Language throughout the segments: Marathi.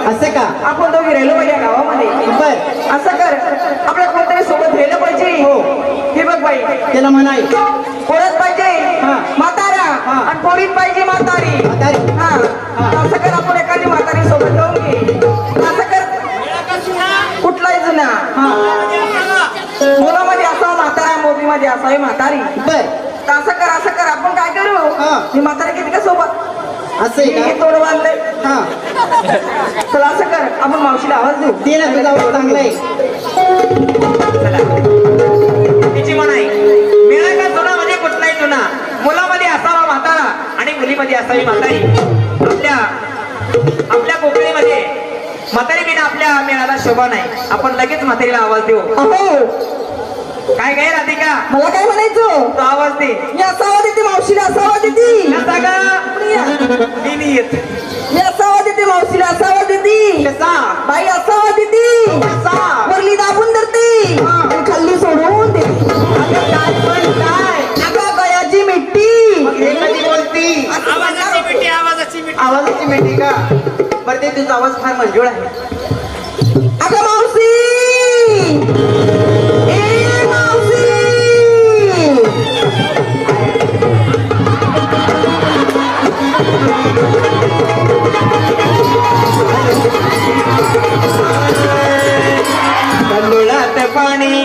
असं का? आपण दोघी राहिलो पाहिजे या गावामध्ये. बर असं कर, आपल्या कोणतरी सोबत राहिलं पाहिजे. हो. हे बघ बाई, त्याला म्हणाय पोरत पाहिजे हा. म्हातारा हा. आणि पोरीत पाहिजे म्हातारी. म्हातारी. हा. असं कर, आपण एखादी म्हातारी सोबत जाऊन घे. असं कर, कुठलाही जुना हा मुलामध्ये असावं म्हातारा, मोबीमध्ये असावी म्हातारी. बर तर असं कर, आपण काय करू, हा. ही म्हातारी किती का सोबत असं आहे हे का? तोड बांधलंय. हा चला असं कर, आपण मावशीला आवाज देऊ. ते ना तुझा आवाज चांगला आहे. तिची म्हणाई मिळा का जुनामध्ये कुठलाही जुना, मुलामध्ये असावा म्हातारा आणि मुलीमध्ये असावी म्हातारी. आपल्या कोकणीमध्ये म्हातारी बिना आपल्या मेळाला शोभा नाही. आपण लगेच म्हातारीला आवाज देऊ. अहो, काय काय राधिका, मला काय म्हणायचं, तो आवाज दे. मी असावा देते मावशीला, असावा देते. कसा गा? मी नाही येत. मी असावा देते मावशीला, असावा देते. कसा? बाई असावा देते. कसा? वरली दाबून धरते आणि खाल्ली सोडून देते. अगं काय पण काय? अगं गयाची मिट्टी. मग हे कधी बोलती? आवाजाची मेटी का? बरं ते तुझा आवाज फार मंजूळ आहे. अगं मावशी, ए मावशी. तांदुळात पाणी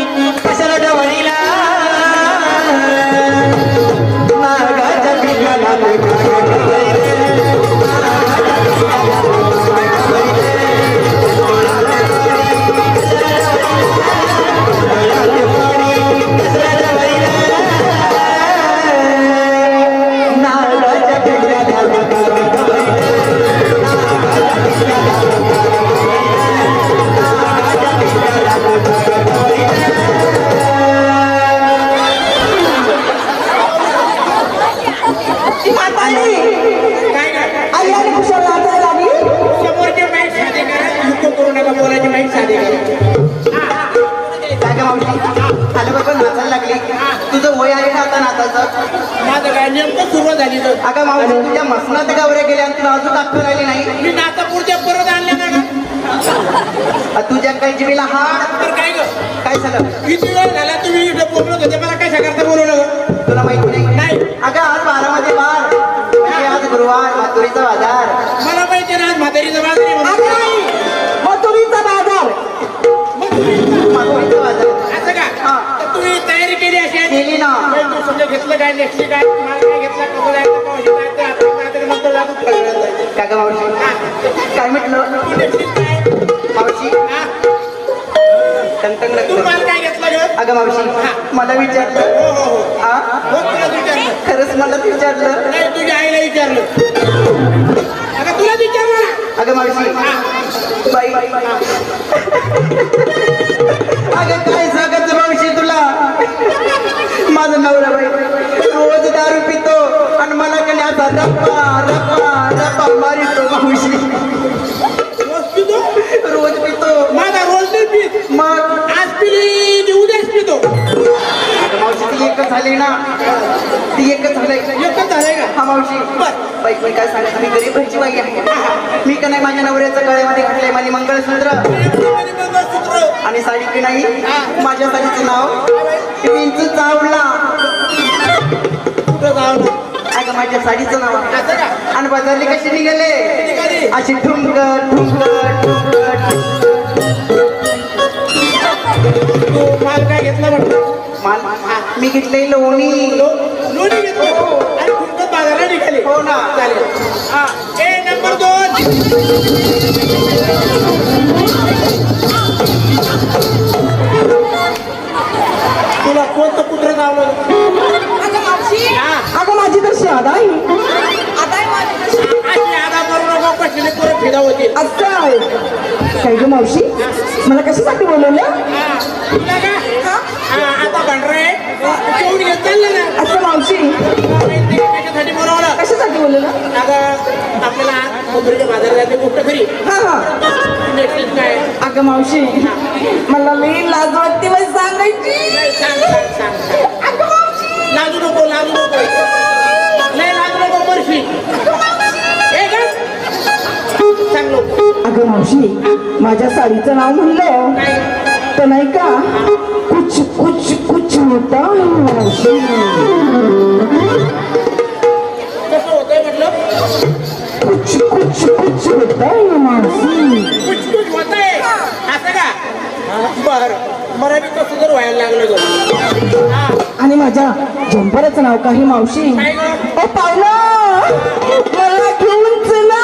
कशाला डवळीला, नागाच्या पिकाला आई आणि कुशाल नाचायला लागली. काय गं मावशी? आलं बरोबर नाचायला लागली. तुझं वय आहे का आता नाचायचं? माझं काय नेमकं सुरुवात झाली तर अगं मावशी, तुझ्या मसनात गावऱ्या गेल्या आणि तुला अजून दाखवून राहिली नाही. मी नातापूरच्या परत आणल्या ना का तुझ्या काही जीवीला हाड. तर काय ग काय झालं? किती वेळ झाला तुम्ही इथं बोलत होते मला कशा करता बोलवलं ग? तुला माहिती नाही? नाही. अगं आज 12 वार म्हणजे आज गुरुवार, मातुरीचा बाजार. मला माहिती ना आज म्हातारीचं बाजार आहे म्हणून. अगं आई, मथुरीचा बाजार. मग तुम्ही मातुरीचा बाजार असं का हा. तर तुम्ही तयारी केली अशी आहे? केली ना. काही तू समजा घेतलं काय नेक्स्ट काय माल काय घेतला कसं जायचं पावशी जायचं आता काहीतरी नंतर जातो फळवळ्यात जायचं. काय गं मावशी? काय म्हटलं? तू नेक्स्ट काय मावशी हा? टंगटंग तू लागलं. माल काय घेतला ग? अगं मावशी, मला विचारलं. हो हो हो हा हो तुला विचारलं खरंच मला विचारलं. नाही तुझ्या आईला विचारलं अगं तुला विचारलं अगं मावशी, बाई अगं काय सांगायचं मावशी तुला? माझा नवरा बाई रोज दारू पितो आणि मला कधी असा रप्पा रप्पा रप्पा मारितो मावशी. रोज पितो रोज पितो. माझा रोज नाही पीत मग आज पिली की उद्याच पितो अगं मावशी, ती एकच झाली ना, ती एकच झालंय. एकच झालंय का हा मावशी, बाई मी काय सांगायचं, मी गरीब घरची बाई आहे. मी का नाही माझ्या नवऱ्याचं गळ्यामध्ये घातलंय माझी मंगळसूत्र मंगळसूत्र आणि साडी की नाही. माझ्या साडीचं नाव विंचू चावला. कुठं जाऊ अगं माझ्या साडीचं नाव आहे. असं का आणि बाजारली कशी निघाले निघाली? अशी ठुमकट ठुमकट ठुमकट. तू माल काय घेतला म्हटलं माल मी घेतलंय लोणी. लोणी घेतलं आणि तुमचं बाजारला निघाले हो ना. चालेल हा ए नंबर 2 तुला कोणतं कुत्र चावलं अगं मावशी, हा अगं माझी तशी आदाई. अशी आधा करू नको कसले पोरं फिदा होतील असं आहे. काय गं मावशी, मला कशासाठी बोलवलं? हा तुला का हा आता भंडराय जेवून घेत चाललं ना असं मावशी, कशासाठी बोलावलं कशासाठी बोलवलं? अगं आपल्याला आज मुंबईच्या बाजारात जायची गोष्ट खरी हा हा. नेक्स्ट काय अगं मावशी, मला लई लाज वाटते बाई सांगायची. सांग सांग सांग सांग. अगं मावशी, लाजू नको लय लाजू नको बर्फी ए का सांग लोक अगं मावशी माझ्या साडीचं नाव म्हणलं तर नाही का कुछ कुछ कुछ होता है मावशी. कसं होतंय म्हटलं कुछ कुछ कुछ होता है मावशी. कुछ कुछ होतंय असं का बर मला बी कसं जर व्हायला लागलं गं. हा आणि माझ्या झंपराचं नाव काही मावशी. काय गं? ओ पाहुणा मला घेऊन चला.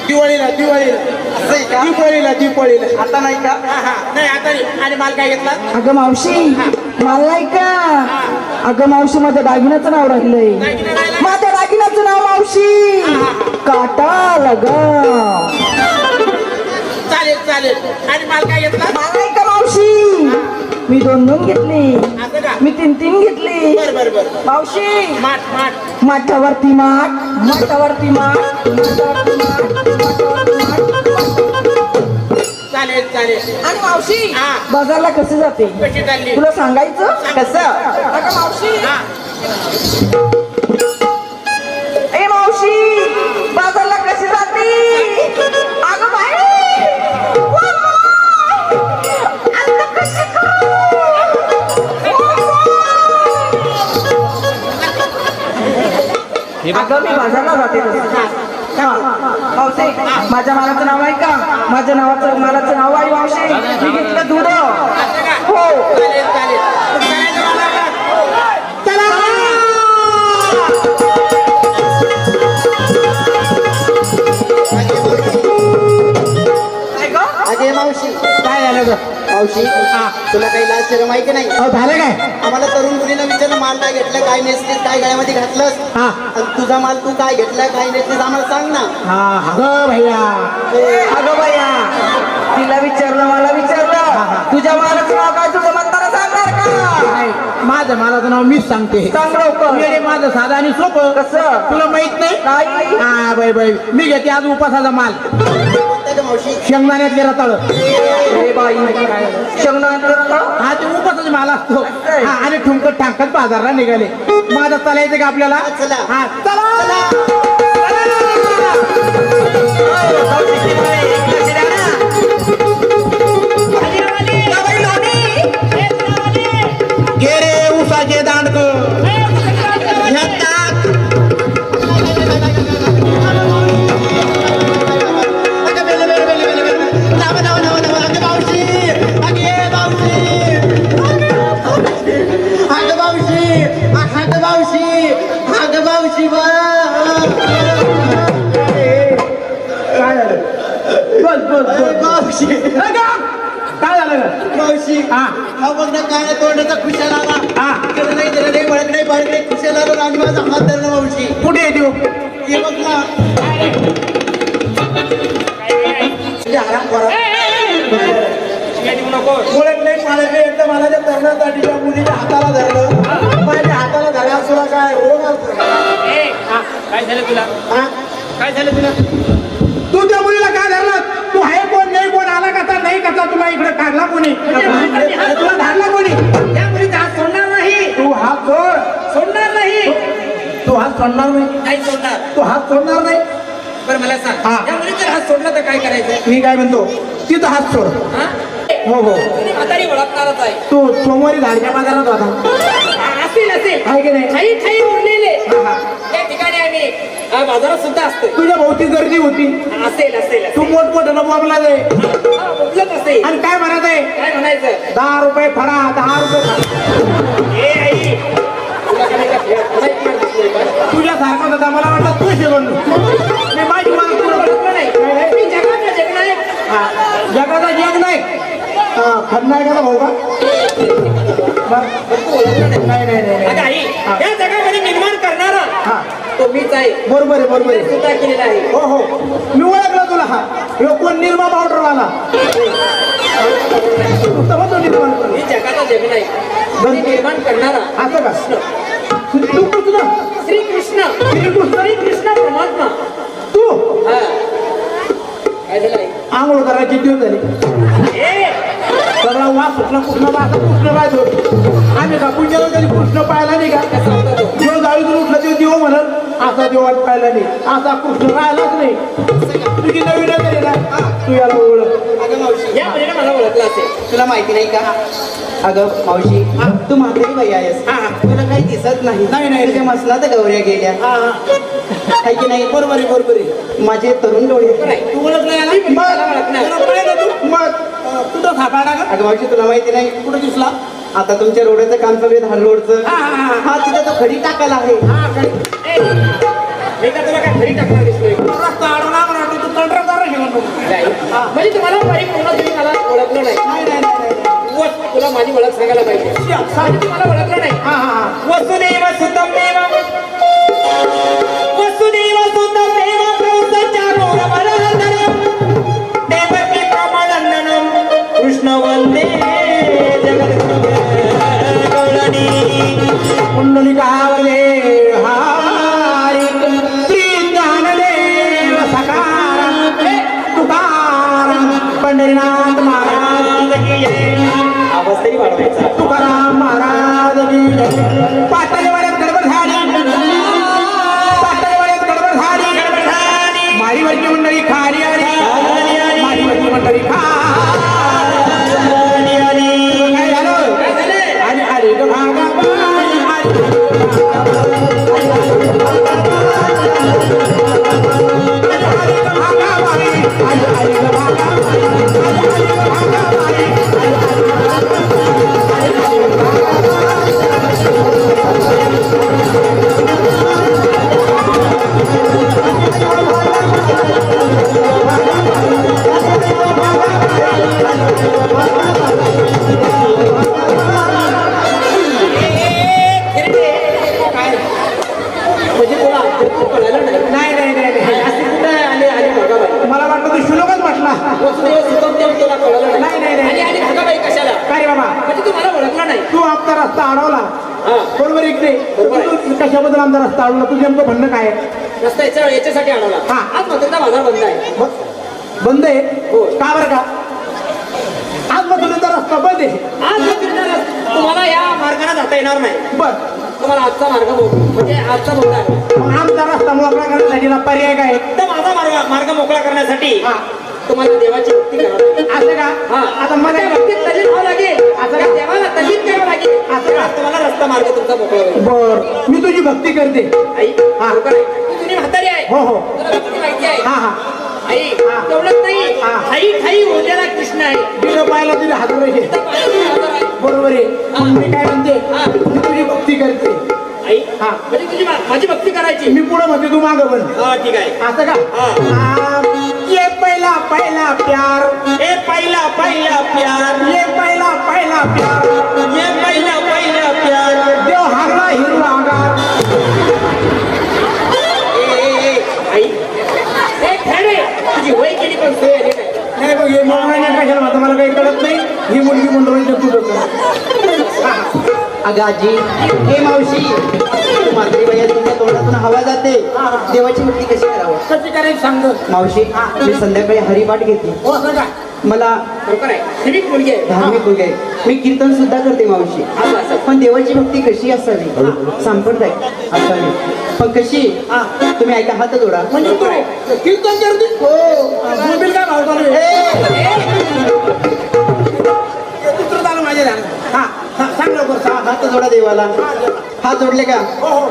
दिवाळीला दिवाळीला असं आहे का? दीपावळीला आता नाही का? हा हा नाही आता नाही. आणि माल काय घेतला अगं मावशी मला नाही का अगं मावशी माझ्या दागिन्याचं नाव राहिलंय. दागिना राहिला? माझ्या दागिन्याचं नाव मावशी काटा लगा. चालेल चालेल. आणि माल काय घेतला मला नाही का मावशी मी 2-2 घेतली. असं का मी 3-3 घेतली. बर बर बर मावशी माठ माठ माठावरती माठ माठावरती माठ माठावरती माठ माठावरती माठ. चालेल चालेल. आणि मावशी हा. बाजारला कसे जाते कशी चालली तुला सांगायचं कसं? अगं मावशी हा ए मावशी बाजारला कशी जाते अगं बाई आता कशी अगं मी बाजारला जाते हा. मावशी माझ्या मालाचं नाव आहे का माझ्या मालाचं नाव आहे मावशी. मी घेतलं दूध असं का हो. चालेल चालेल. करायचं मला का? चला काय गं? अगे मावशी काय झालं ग मावशी तुला काही लाज शरम आहे की नाही? अहो झालं काय आम्हाला तरुण मुलीला विचारलं माल काय घेतलं काय नेसलीस काय गळ्यामध्ये घातलंस हा आणि तुझा माल तू काय घेतला काय नेसलीस आम्हाला सांग ना. हा ग भैया अगं बाया तिला विचारलं मला विचारलं तुझ्या मालाचं नाव काय तुझं म्हणताना सांगणार का नाही, माझं मालाचं नाव मीच सांगते. सांग लवकर. येडे माझं साधं आणि सोपं. कसं? तुला माहित नाही नाही. हा बाई बाई मी घेते आज उपासाचा माल कोणता ग मावशी? शेंगदाण्यातले रताळ. ए बाई शेंगदाणा हा ते उपासाचा माल असतो. हा आणि ठुमकत टाकत बाजारला निघाले. माझं चालायचं का आपल्याला चला. हा चला घे रे उसाचे दांडक काय झालं ग? मावशी हा हा बघ ना काय तोंडाचा खुशाल आला. हा इकडं नाही तिकडं नाही बळक नाही बळक नाही खुशाल आला आणि माझा हात धरला मावशी. कुठे आहे देऊ हे बघ ना ते आराम करा. ओळख नाही मला नाही एकदा मला त्या तरुणासाठीच्या मुलीच्या हाताला धरलं माझ्या हाताला धरला तुला काय रोग काय झालं तुला हा? काय झालं तुला तू त्या मुलीला काय धरला तू आहे कोण नाही कोण आला कसा नाही कसा तुला इकडे काढला कोणी तुला धरला कोणी त्या मुलीचा हात सोडणार नाही तू हात सोडणार नाही तू हात सोडणार नाही सोडणार तू हात सोडणार नाही बरं मला सांग हा. या मुलीचा हात सोडला तर काय करायचं मी काय म्हणतो तिथं हात सोड हा? हो हो म्हातारी ओळखणारच आहे तू सोमवारी धाडच्या बाजारात होता असेल असेल आहे की नाही ठाई ठाई उरलेले हा, हा. त्या ठिकाणी आम्ही बाजारात सुद्धा असतो तुझ्या भोवती गर्दी होती असेल असेल तू मोठमोठं बोलला आहे बोलत असेल आणि काय म्हणत आहे काय म्हणायचं 10 रुपये फडा 10 रुपये फडा. ए आई तुला काय का माहित नाही का? तुझ्यासारखं होता मला वाटलं तू शिकवलं मी माझी मला तुला ओळखलं नाही मी जगाचा जग नाही जगाचा जग नाही खलनायकाला भाऊ का नाही नाही नाही अगं आई या जगामध्ये निर्माण करणारा हा तो मीच आहे बरोबर आहे बरोबर आहे सुद्धा केलेला आहे हो हो मी ओळखलं तुला हा ह्यो कोण निर्मा पावडरवाला समजतो निर्माण कर. मी जगाचा जग नाही मी निर्माण करणारा असं का तू कृष्ण श्रीकृष्ण श्रीकृष्ण श्रीकृष्ण परमात्मा तू हा काय झालं आई? आंघोळ करायची दिवस झाली ए सगळा वास सुटला कृष्ण वास कृष्ण पाहतो आम्ही का पुण्याला कधी कृष्ण पाहायला नाही का कसा होता तो देव जाळीतून उठला ते देव म्हणत असा देवात पाहिला नाही, असा कृष्ण राहिलाच नाही. तुझी नवीन आहे ना, तू याला ओळख. अगं मावशी, या मुलीने मला ओळखलं असेल. तुला माहिती नाही का? अगं मावशी, तू म्हातारी बाई आहेस, तुला काही दिसत नाही. नाही. तुझ्या मसनात गौऱ्या गेल्या आहे की नाही? बरोबर आहे, बरोबर आहे. माझे तरुण डोळे. तू ओळखलं याला? मला ओळखलं. तुला कळलं तू? मग कुठं सापडला का? अगं मावशी, तुला माहिती नाही कुठं दिसला? आता तुमच्या रोडचं काम चालू आहे, धार रोडचं. हा, तिथं तो खडी टाकायला आहे. मी का तुला काय घरी टाकणार दिसतोय? रस्ता अडवला म्हणा, तू कंत्राटदार घेऊन बघ. नाही. म्हणजे तुम्हाला परिपूर्ण तुम्ही मला ओळखलं नाही. तुला माझी ओळख सांगायला पाहिजे. म्हणजे तुम्हाला ओळखलं नाही. वसुदेव सुतम देव वसुदेव सुतम देव प्रसचारोरमरहरम देवकी प्रमाणननम कृष्ण वंदे जगद्गुरुगौरणी कुंडलिकावले हारी श्री ज्ञानदेव सकाराम तुकाराम पंढरीनाथ महाराज की जय. आवाज तरी वाढवायचा. तुकाराम महाराज की जय. पातळीवाड्यात गडबड झाली, पातळीवाड्यात गडबड झाली. मारीवरची मंडळी खाली आली, मारीवरची मंडळी खाली आली. काय झालं? आली आली ग भागाबाई, आली म्हणजे तुला अद्याप कळालं नाही. नाही. अशी कुठं आली आली भगाबाई? मला वाटलं तू शुनकच म्हटला. वसुदेव सुतम देव तुला कळालं नाही. आणि आली भगाबाई कशाला? काय रे बाबा, म्हणजे तू मला ओळखलं नाही. तू आमचा रस्ता अडवला, हा. बरोबर इकडे. बरोबर आहे. तू कशाबद्दल आमचा रस्ता अडवला? तुझं नेमकं म्हणणं काय आहे? रस्ता याच्यासाठी अडवला. हा. आज मथुरेचा बाजार बंद आहे. बंद आहे? हो. का बरं का? आज मथुरेचा रस्ता बंद आहे. आज मथुरेचा रस्ता तुम्हाला या मार्गाने जाता येणार नाही. बर, तुम्हाला आजचा मार्ग म्हणजे आजचा मोकळा आहे. मग आमचा रस्ता मोकळा करण्यासाठी ना पर्याय काय आहे? तर माझा मार्ग मोकळा करण्यासाठी हा. तुम्हाला देवाची भक्ती करावी लागेल. असं का? हा. आता मला त्या भक्तीत तल्लीन व्हावं लागेल. असं त्या का? देवाला तल्लीन करावं लागेल. असं का? तुम्हाला रस्ता मार्ग तुमचा मोकळा होईल. बर, मी तुझी भक्ती करते. आई हा. बरोबर आहे. तू जुनी म्हातारी आहे. हो हो. तुला भक्ती माहिती आहे. हा. आई हा. तेवढंच नाही. हा. ठाई ठाई ओढलेला कृष्ण आहे. बिना पाहायला तुझे हात आहे. त्या पायाला हात आहे. बरोबर आहे. मग मी काय म्हणते, हा. मी तुझी भक्ती करते. आई हा. म्हणजे तुझी माझी भक्ती करायची. मी पुढे म्हणते, तू मागं बन. हा ठीक आहे. असं का? हा. ये पहिला प्यार, ए पहिला प्यार ये पहिला प्यार, ये पहिला प्यार देव हागला हिरवागार. आई ए खेळे तुझी वय केली पण सोय आली नाही. नाही बघ, हे मोबाईल कशाला म्हणतं मला काही कळत नाही. ही मुलगी म्हणून तुझं अगं आजी, हे मावशी, म्हातारी बाई तुमच्या तोंडातून हवा जाते. देवाची भक्ती कशी करावं? कशी करायची सांग. मावशी, मी संध्याकाळी हरिपाठ घेते. हो असं का? मला बरोबर आहे. सिविक मुलगी आहे. धार्मिक मुलगी आहे. मी कीर्तन सुद्धा करते मावशी. असं. पण देवाची भक्ती कशी असावी? संप्रदाय असावी. पण कशी? तुम्ही ऐका, हात जोडा. म्हणजे तू कीर्तन करते? हो. मोबाईल काय भाव चालू आहे? दुसरं चालू माझ्या ध्यानात. हा, सांग लवकर. हात जोडा देवाला. हात जोडले का? हो हो.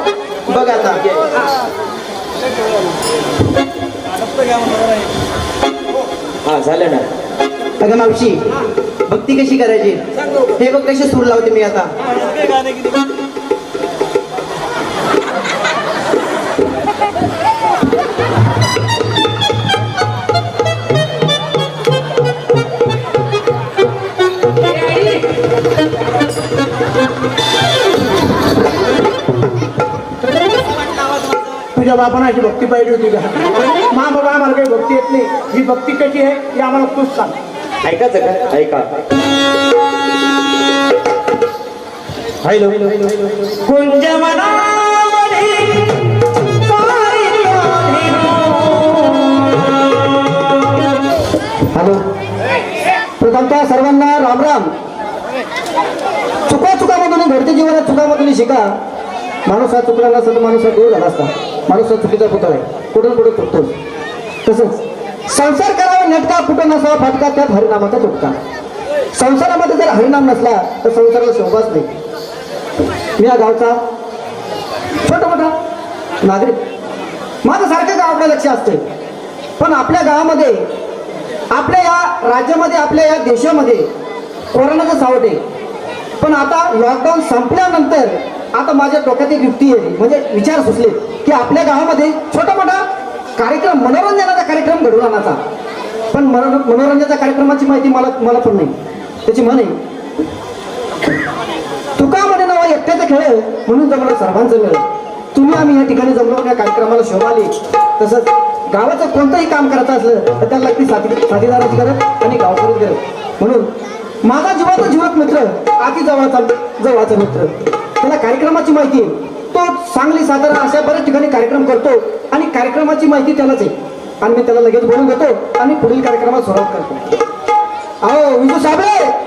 बघ आता. हा झालं ना. अगं मावशी, भक्ती कशी करायची? हे बघ कसे सूर लावते मी आता. तुझ्या बापानं अशी भक्ती पाहिजे होती का? मा बाबा आम्हाला काही भक्ती येत नाही. ही भक्ती कशी आहे हे आम्हाला तूच सांग. ऐकायचं का? ऐका. हॅलो. कुंज मनामध्ये हॅलो. प्रथमतः सर्वांना राम राम. चुकामधून घडते जीवनात चुकामधून शिका. माणूस हा चुकला नसता तर माणूस हा दूर झाला असता. माणूस हा चुकीचा पुतळा आहे, कुठून कुठे चुकतोच. तसंच संसार करावा नेटका, कुठं नसावा फटका, त्यात हरिनामाचा तुटका. संसारामध्ये जर हरिनाम नसला तर संसाराला शोभाच नाही. मी या गावचा छोटा मोठा नागरिक, माझं सारखं गावाकडे लक्ष असते. पण आपल्या गावामध्ये, आपल्या या राज्यामध्ये, आपल्या या देशामध्ये कोरोनाचं सावट आहे. पण आता लॉकडाऊन संपल्यानंतर आता माझ्या डोक्यात एक युक्ती आहे, म्हणजे विचार सुचले की आपल्या गावामध्ये छोटा मोठा कार्यक्रम, मनोरंजनाचा कार्यक्रम घडवून आणायचा. पण मनोरंजनाच्या कार्यक्रमाची माहिती मला पण नाही. त्याची म्हण आहे, तुका म्हणे नावा एकट्याचं खेळ म्हणून जमलं सर्वांचं मिळ. तुम्ही आम्ही या ठिकाणी जमलो, या कार्यक्रमाला शोभाली. तसंच गावाचं कोणतंही काम करायचं असलं तर त्याला लागते साथीदाराची गरज आणि गावकरीच गरज. म्हणून माझा जीवाचा जीवक मित्र, अति जवळचा मित्र, त्याला कार्यक्रमाची माहिती आहे. तो सांगली, सातारा अशा बऱ्याच ठिकाणी कार्यक्रम करतो आणि कार्यक्रमाची माहिती त्यालाच आहे. आणि मी त्याला लगेच बोलून घेतो आणि पुढील कार्यक्रमात सुरुवात करतो. अहो विजू साबळे,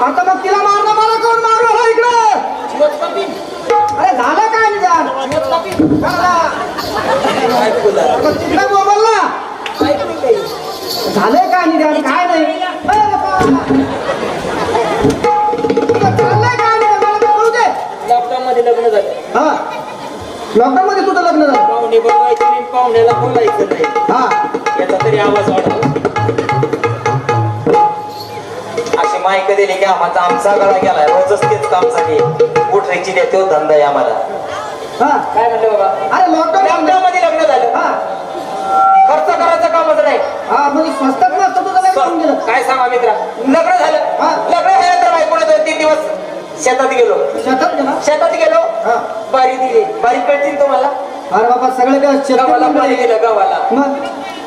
आता मग तिला मारणं, मला कोण मारू इकडं? अरे झालं काय निदान? तिकडे मोबाईलला झालंय काय निदान? काय नाही चाललंय काय नाही मला ते कळू दे. लॉकडाऊन मध्ये लग्न झालं. हा, लॉकडाऊन मध्ये तुझं लग्न झालं. पाहुणे बोलवायचे नाही, पाहुण्याला बोलायचं नाही. हा, याचा तरी आवाज वाढला. अशी माहिती दिली की आमचा गळा गेलाय. रोजच तेच काम साठी उठरायची द्या, तो धंदा आहे आम्हाला. हा, काय म्हणलं बाबा? अरे लॉकडाऊन मध्ये लग्न झालं. हा खर्च करायचं कामच नाही. हा, म्हणजे स्वस्तात मस्त तुझं लग्न होऊन गेलं. काय सांगा मित्रा, लग्न झालं. हा. लग्न झालं तर बायकोला 2-3 दिवस शेतात गेलो. शेतात गेलो, हा. बारी दिली. बारी कळतील तुम्हाला? अरे बाबा सगळे गावाला पाणी दिलं, गावाला. मग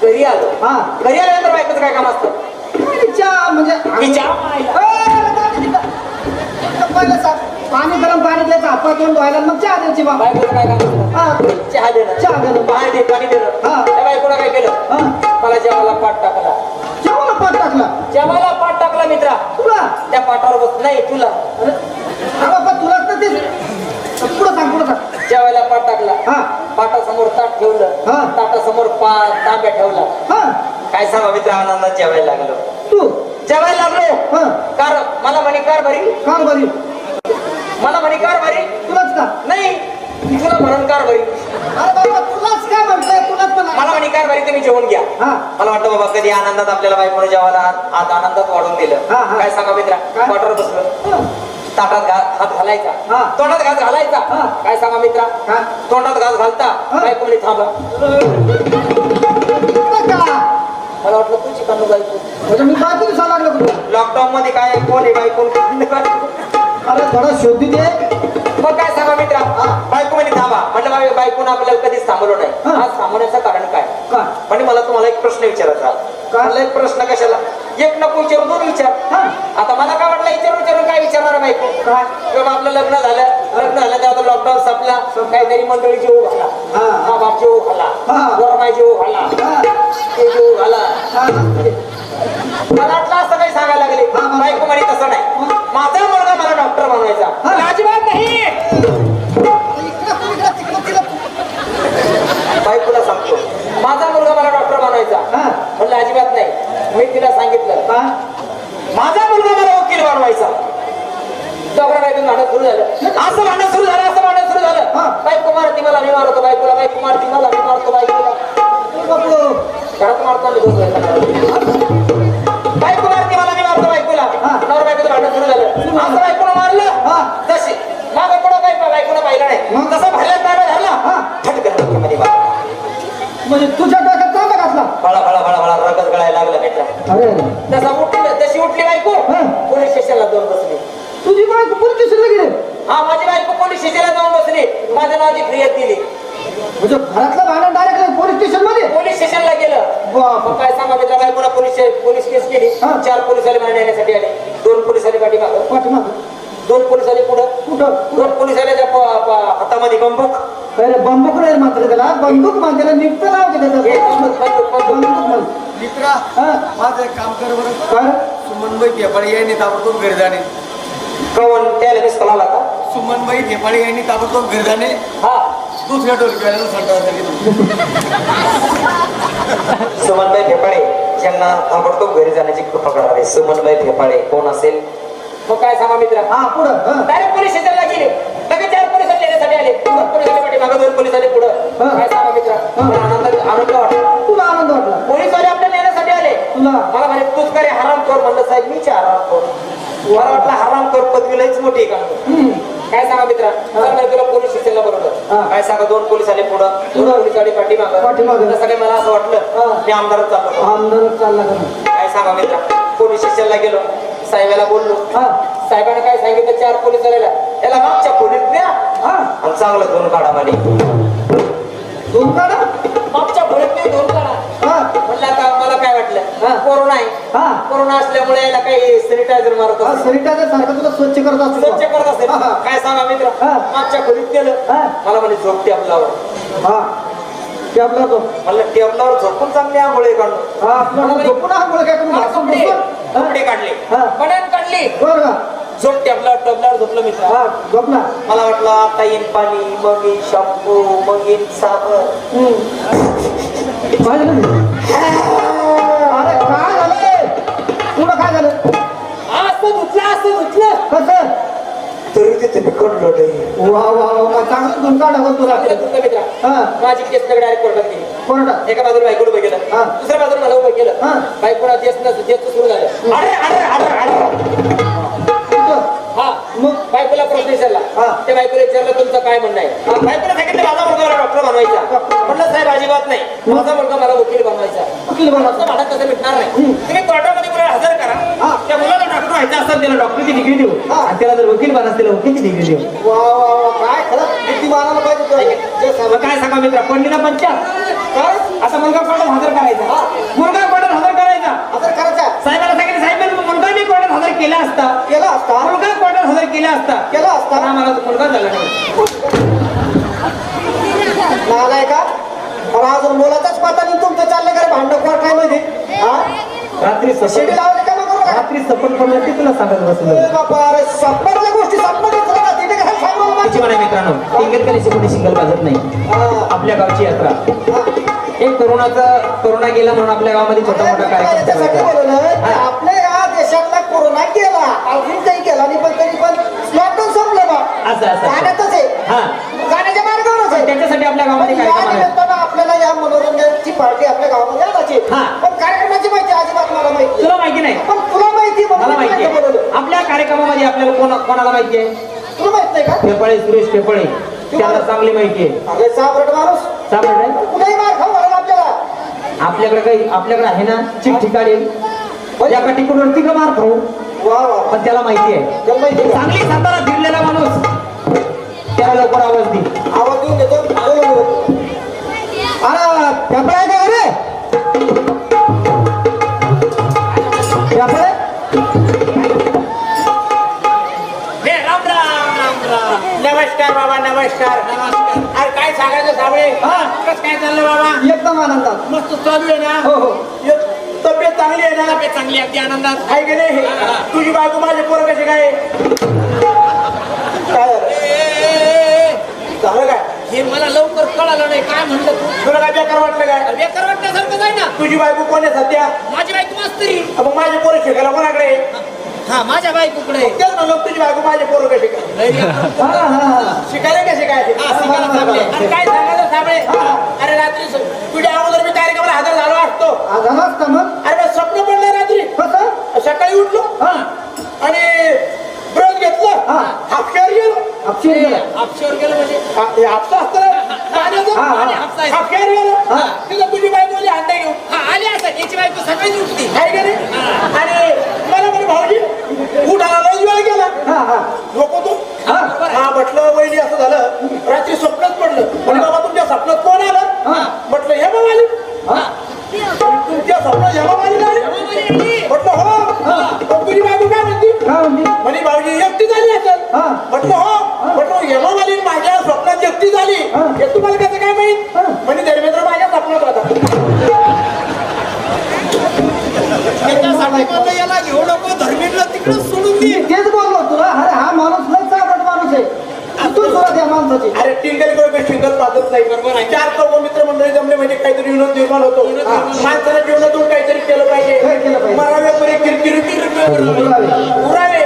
घरी आलो. हा, घरी आल्यानंतर बायकोचं काय काम असतं? चहा म्हणजे चहा. पहिलं पाणी गरम पाणी द्यायचं, हातपाय तोंड धुवायला, मग चहा द्यायची बाबा. बायकोचं काय काम असतं? हा, चहा देणं. चहा देणं. पाणी देणं. हा. त्या बायकोला काय केलं? हा, मला जेवायला पाठ टाकला. जेवायला पाठ टाकला जेवायला पाठ टाकला मित्रा. तुला? त्या पाठावर बस. नाही तुला. अरे बाबा तुलाच तर ते पुढं सांग. जेवायला पाठ टाकला. हा, पाटासमोर ताट ठेवलं. हा. ताटासमोर तांब्या ठेवला. हा, काय सांगा मित्र, आनंदात जेवायला लागलो. तू जेवायला लागलो. हा, कार मला म्हणे कार भरी. कार बरी मला म्हणे कार भरी. तुलाच का? नाही तुला म्हणून कार भरी. अरे बाबा तुलाच काय म्हणतोय? तुलाच पण मला म्हणे कार भरी, तुम्ही जेवून घ्या. हा, मला वाटतं बाबा कधी आनंदात आपल्याला बायकोने जेवायला आज आनंदात वाढून दिलं. हा, हा. काय सांगा मित्रा, काय? पाठावर बसलो. हा. ताटात हात घालायचा. हा. तोंडात घास घालायचा. हा. काय सांगा मित्रा, काय? तोंडात घास घालता हा. बायको म्हणे थांबा. का? मला वाटलं तुझी कानू बायको. म्हणजे मी बाकी दिसायला लागलो तुला. लॉकडाऊन मध्ये काय कोण आहे बायको? अरे थोडा शोधी दे. मग काय सांगा मित्रा, बायको म्हणे थांबा. म्हटलं बायकोनं आपल्याला कधीच थांबवलं नाही. हा. आज थांबवण्याचं कारण काय? काय? म्हणजे मला तुम्हाला एक प्रश्न विचारायचा. काय? मला एक प्रश्न कशाला? एक नको विचारू, 2 विचार. हा. आता मला काय वाटलं, विचारून काय विचारणार बायको? काय? किंवा आपलं लग्न झालं तेव्हा लॉकडाऊन संपला, काहीतरी मंडळी जेव घाला, हा. हा बाप जेव घाला, हा. वरमाय जेव घाला, हा, ते जेव घाला. हा. मला वाटलं असं काही सांगायला लागले. हा, हा. बायको म्हणे तसं नाही, माझा मुलगा मला डॉक्टर बनवायचा. हा. मला अजिबात नाही. बायकोला सांगतो माझा मुलगा मला डॉक्टर बनवायचा. हा. म्हणलं अजिबात नाही. मी तिला सांगितलं काय? माझा मुलगा मला वकील बनवायचा. दोघांना बायकोचं भांडण सुरू झालं. असं भांडण सुरू झालं. हा. बायको मारती मला, मी मारतो बायकोला. बायको मारती मला, मी मारतो बायकोला. बापू. घरात मारतो आम्ही दोघं. बायको मारती मला, मी मारतो बायकोला. हा. नवरा बायकोचं भांडण सुरू झालं. असं बायकोला मारलं. हा. जशी माझा पुढं काही बायकोला पाहिलं नाही. मग? तसं म्हणजे तुझ्या डोक्यात चांगला घातला. फळा फळा फळा फळा रगत गळायला लागला मित्रा. अरे तसा उठली तशी उठली बायको हा. पोलीस स्टेशनला जाऊन बसली. तुझी बायको पोलीस स्टेशनला गेली. हा माझी बायको पोलीस स्टेशनला जाऊन बसली. माझ्या नावाची फिर्याद दिली. म्हणजे घरातलं भांडण डायरेक्ट पोलीस स्टेशन मध्ये. पोलीस स्टेशनला गेलं. बाप. मग काय सांगा मित्रा बायकोला पोलीस केस केली. हा. 4 पोलिसांनी मारण्या येण्यासाठी आले. 2 पोलिसांनी पाठीमागं, पाठीमाग 2 पोलिसांनी पुढं, कुठं 2 पोलिसांच्या हातामध्ये बंदूक. अरे बंदूक नाही मात्र त्याला बंदूक मात्र निघतं नाव की त्याचं. हे बंदूक बंदूक म्हण. मित्रा हा. माझं एक काम कर बरं. काय सुमनबाई फेपाळे यांनी ताबडतोब घरी जाणे. कवन त्याला मिस कॉल आला का? सुमनबाई फेपाळे यांनी ताबडतोब घरी जाणे. हा दुसऱ्या डोक्याला सांगण्यासाठी सुमनबाई फेपाळे यांना ताबडतोब घरी जाण्याची कृपा करावी. सुमनबाई फेपाळे कोण असेल? मग काय सांगा मित्रा हा पुढं हा. डायरेक्ट पोलीस स्टेशनला गेले. लगेच 4 पोलिसांनी येण्यासाठी आले. 2 पोलिसांनी पाठीमागं, 2 पोलिसांनी पुढं. हा. काय सांगा मित्रा मला आनंद वाटला. तुला आनंद वाटला. पोलीसवाले आपल्याला नेण्यासाठी आले. तुला मला म्हणे तूच करे हरामखोर. म्हणलं साहेब मीच हरामखोर. मला वाटलं हरामखोर पदवी लईच मोठी आहे का? काय सांगा मित्रा चल म्हणे तुला पोलीस स्टेशनला हा. बरोबर. काय सांगा 2 पोलीस आले पुढं, 2 पोलीस आले पाठीमागं. पाठीमागं. तसं काही मला असं हा. वाटलं मी आमदारच चाललो. आमदार चालला का नाही? काय सांगा मित्रा पोलीस स्टेशनला गेलो. साहेबाला बोललो. हा. साहेबांना काय सांगितलं 4 पोलीस आलेला त्याला मागच्या खोलीत न्या हा. आणि चांगलं धुवून काढा म्हणे. दोन काढा. मागच्या खोलीत नाही धुवून काढा. हा. म्हटलं आता मला काय हा. वाटलं कोरोना आहे. हा. कोरोना असल्यामुळे याला काही सॅनिटायझर मारत हा, असेल. सॅनिटायझर सारखं तुला स्वच्छ करत असतो. स्वच्छ करत असेल. हा, हा. काय सांगा मित्र हा. मागच्या खोलीत गेलं. हा. मला म्हणे झोप टेबलावर. हा ते आपला तो म्हणलं टेबलावर झोपून चांगली आंघोळी काढून हा आपला झोपून हा मुळे काय तुम्ही घासून कपडे बसून? कपडे काढले हा. बनान काढली बरं का? झोप टेबलावर झोपलं मित्र. हा झोपला. मला वाटलं आता येईन पाणी मग येईन शॅम्पू मग येईन साबण. पाहिलं ना? अरे काय झालं पुढं काय झालं? असं धुतलं कसं? तरी तिथे बिकडलो नाही. वा वा वा चांगलं धुवून काढा हो तुला. मित्र हा माझी केस डायरेक्ट कोर्टात गेली. कोणता? एका बाजूला बायकोला उभं केलं. हा. दुसऱ्या बाजूला मला उभं केलं. हा. बायकोला जेच सुरू झालं. अरे अरे अरे अरे हा मग बायकोला प्रश्न विचारला. हा. त्या बायकोला विचारलं तुमचं काय म्हणणं आहे? बायकोला सांगितलं माझा मुलगा मला डॉक्टर बनवायचा. म्हणलं साहेब अजिबात नाही माझा मुलगा मला वकील बनवायचा. वकील बनवायचा. असं भाडं कसं भेटणार नाही. तुम्ही कोर्टामध्ये मुलाला हजर हा. करा. त्या मुलाला डॉक्टर व्हायचं असेल त्याला डॉक्टरची डिग्री देऊ हा. आणि त्याला जर वकील बनायचं त्याला वकीलची डिग्री देऊ. वा वा वा काय खरं किती मारायला पाहिजे तुला. मग काय सांगा मित्र पंडिता पंचायत काय असा मुलगा कोर्टात हजर करायचा. मुलगा कोर्टात हजर करायचा. आता करायचा साहेबाला सांगितलं साहेब मुलगा मी कोर्टात हजर केला असता. केला असता मुलगा कोर्टात हजर केला असता. केला असता. पण आम्हाला तो मुलगा झाला नाही. नालाय का? पण अजून मुलाचाच पता नाही तुमचं चाललं का भांडण कोण काय माहिती? हा रात्री शेडी लावले का मग करू का? रात्री सपन पडलं ते तुला सांगत ए बसलं. बाबा अरे सपनाच्या गोष्टी सपना घेतलं ना तिथे काय सांगू मला? तिची म्हणा मित्रांनो टिंगेतकरची कोणी सिंगल वाजत नाही. हा. आपल्या गावची यात्रा हा. एक कोरोना गेला म्हणून आपल्या गावामध्ये छोटा मोठा कार्यक्रम त्यासाठी ठेवायचा. बोलवलं की आपल्या या देशातला कोरोना गेला अजून काही गेला नाही पण तरी पण लॉकडाऊन संपलं बा. असं. गाण्यातच आहे हा गाण्याच्या मार्गावरच आहे. त्याच्यासाठी आपल्या पण गावामध्ये या कार्यक्रम आहे. निमित्तानं आपल्याला या मनोरंजनाची पार्टी आपल्या गावामध्ये आणायची. हा. पण कार्यक्रमाची माहिती अजिबात मला माहिती नाही. तुला माहिती नाही पण तुला माहिती म्हणून मला मी माहिती तुला आहे. बोलवलं. आपल्या कार्यक्रमामध्ये आपल्याला कोणाला माहिती आहे? तुला माहित नाही का? पेपळे सुरेश पेपळे त्याला चांगली माहिती आहे. अरे चापरट माणूस चालेल कुठेही मार खाऊ घाला आपल्याला. आपल्याकडे आहे ना ठिकाणी या कटिकुडवरती का मार खाऊ वा वा पण त्याला माहिती आहे. त्याला माहिती का? चांगली सातारा फिरलेला माणूस त्याला लवकर आवाज दे. आवाज देऊन देतो बोलवलं. अरे पेपळ आहे का रे? पेपळ आहे? नमस्कार बाबा नमस्कार. अरे काय सांगायचं साबळे कसं काय चाललं बाबा? एकदम आनंदात. मस्त चालू आहे ना? हो हो तब्येत चांगली आहे ना? तब्येत चांगली अगदी आनंदात आहे की नाही? तुझी बायको माझे पोरं कसे काय काय झालं? झालं काय? हे मला लवकर कळालं नाही काय म्हणलं तू. तुला काय बेकार वाटलं काय? बेकार वाटण्यासारखं काय ना. तुझी बायको कोण आहे सध्या? माझी बायको मास्तरी. मग माझे पोरं शिकायला कोणाकडे? हा माझ्या बायकोकडे तेच म्हणलं तुझी बायको माझे पोरं कसे काय हा हा हा शिकायला कसे काय? शिकायला चांगले. अरे काय सांगायचं साबळे? अरे रात्री तुझ्या अगोदर मी कार्यक्रमाला हजर झालो असतो. झालं असतं मग. अरे स्वप्न पडलं रात्री. कसं? सकाळी उठलो हा आणि ब्रश घेतलं हा. हापशावर गेलो. अपशीर गेला. हापशीवर गेलं म्हणजे हापसा असतं ना पाण्याचं. हा, हा. हापसा आहे. हापशावर गेलो हा. तिथं गेले शिंगल पाजत नाही. बरोबर आहे. 4 मित्र मंडळी जमले म्हणजे काहीतरी विनोद निर्माण होतो. माणसाला जीवनातून काहीतरी केलं काय केलं पाहिजे. पाहिजे? मरावे परी किरकिरी पुरावे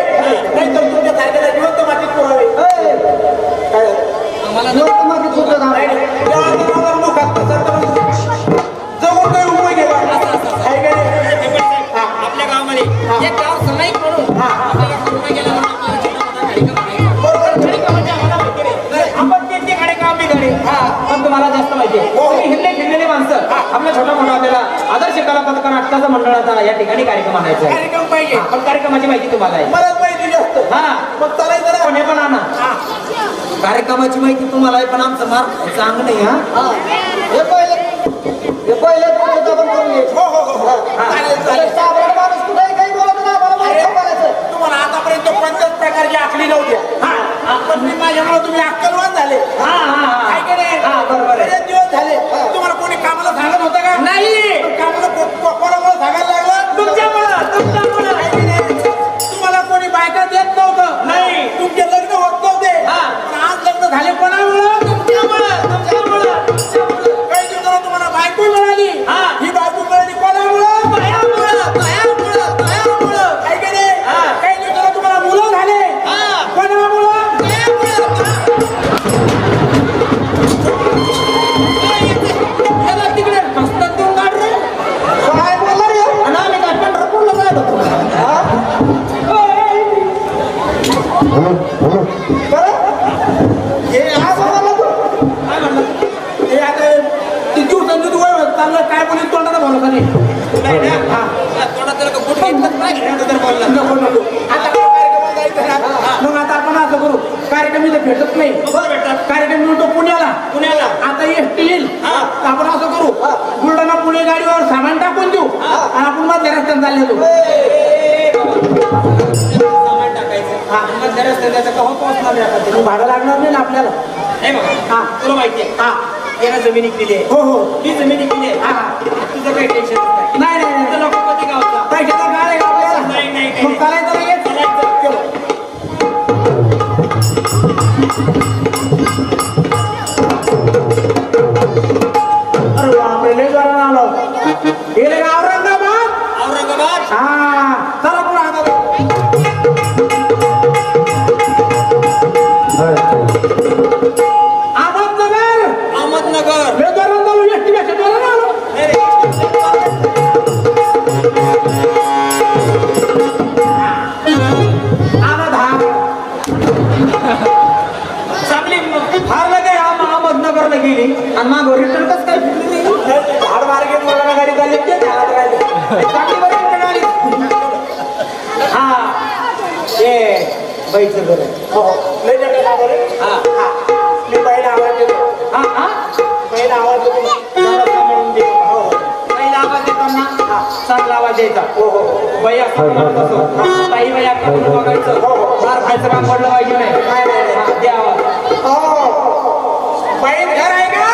नाही तर तुमच्या सारख्याला जिवंत मातीत पुरावे. काय जवळ काही उभं गेला आहे का नाही? आपल्या गावामध्ये एक गाव सनाईक म्हणून आपल्याला कोरोना गेला म्हणून आपल्याला छोटा मोठा कार्यक्रम आहे. कार्यक्रम म्हणजे आम्हाला माहिती नाही. आपण ते कार्यक्रम आम्ही घरी पण तुम्हाला जास्त माहिती आहे. तुम्ही हिंदे फिरलेले माणसं आपला छोटा मोठा आपल्याला आदर्श कला पथक नाटकाचा मंडळाचा या ठिकाणी कार्यक्रम आणायचा आहे. कार्यक्रम पाहिजे. पण कार्यक्रमाची माहिती तुम्हाला आहे. मलाच माहिती जास्त. हा मग चालायचं ना. पण हे पण आणा कार्यक्रमाची माहिती तुम्हाला आहे पण आमचं मार्क चांगलं नाही. हे पहिले तुमचं आपण करून घ्यायचं. चालेल चालेल. साधारण माणूस कुठेही काही बोलत नाही, आम्हाला माहिती आहे बोलायचं. तुम्हाला आतापर्यंत कोणत्याच प्रकारची आखली नव्हत्या. पण मी माझ्यामुळे तुम्ही अक्कलवान झाले. काय की नाही? बरोबर आहे. बरेच दिवस झाले. तुम्हाला कोणी कामाला सांगत होतं का? नाही. पण कामाला कोणामुळे सांगायला लागलं? तुमच्यामुळं काय की नाही? तुम्हाला कोणी बायका देत नव्हतं. नाही. तुमचे लग्न होत नव्हते. पण आज लग्न झाले कोणामुळं? काही दिवसाला तुम्हाला बायको मिळाली. ही बायको मिळाली कोणामुळं? काय की नाही? काही दिवसाला तुम्हाला मुलं झाले. कोणामुळं? तिकडे मस्त तू काढ रे. काय बोलला रे? आणि आम्ही काय पंढरपूरला जात होतो. हे आज आम्हाला काय म्हणलं? हे आता किती दिवसांनी तू चाललं काय बोलली तोंडाचा भरोसा नाही. नाही ना? तोंडात जर का बुट घेतलं नाही घेतलं तर बोलला. नको नको आता काय कार्यक्रमात जायचं ना. मग आता आपण असं करू कार्यक्रम इथे भेटत नाही. कार्यक्रम मिळतो पुण्याला. आता एसटी येईल. तर आपण असं करू बुलढाणा पुणे गाडीवर सामान टाकून देऊ आणि आपण मधल्या रस्त्यात चालले जाऊ. सामान टाकायचं. मग जरा त्याचा कवा पोहोचणार नाही आपण. मग भाडं लागणार नाही ना आपल्याला. हे बघा तुला माहिती आहे याला जमिनी केली आहे. हो हो ही जमिनी केली आहे. तुझं काही टेन्शन नाही नाही नाही. लोक कधी गावचा पैशाचा गाळ आहे का आपल्याला? नाही, नाही, काही मग चालायचं नाही येत? चलो. अरे बापरे लय जोरानं आलो. हे रे औरंगाबाद. औरंगाबाद हा चला पुढे आता. अहमदनगर लय जोरानं आलो. एसटी पेक्षा जोरानं आलो. नाही रे. चांगली फार लगे अहमदनगरला गेली आणि मागं रिटर्न कसं काय फिरली नाही? झाड मार्गे मुलांना गाडी चालली ते झाडात राहिले. चांगली बरी return आली. हा हे बाईचं घर आहे. हो लय जण नाव रे. हा मी बाईला आवाज देतो. हा बाईला आवाज देतो. जरासा म्हणून दे. पहिला आवाज देताना चांगला आवाज द्यायचा. बाई असं म्हणत असो. ताई बाई आता म्हणून बघायचं. मार खायचं काम पडलं पाहिजे नाही. हा, दे आवाज. बाई घर आहे का?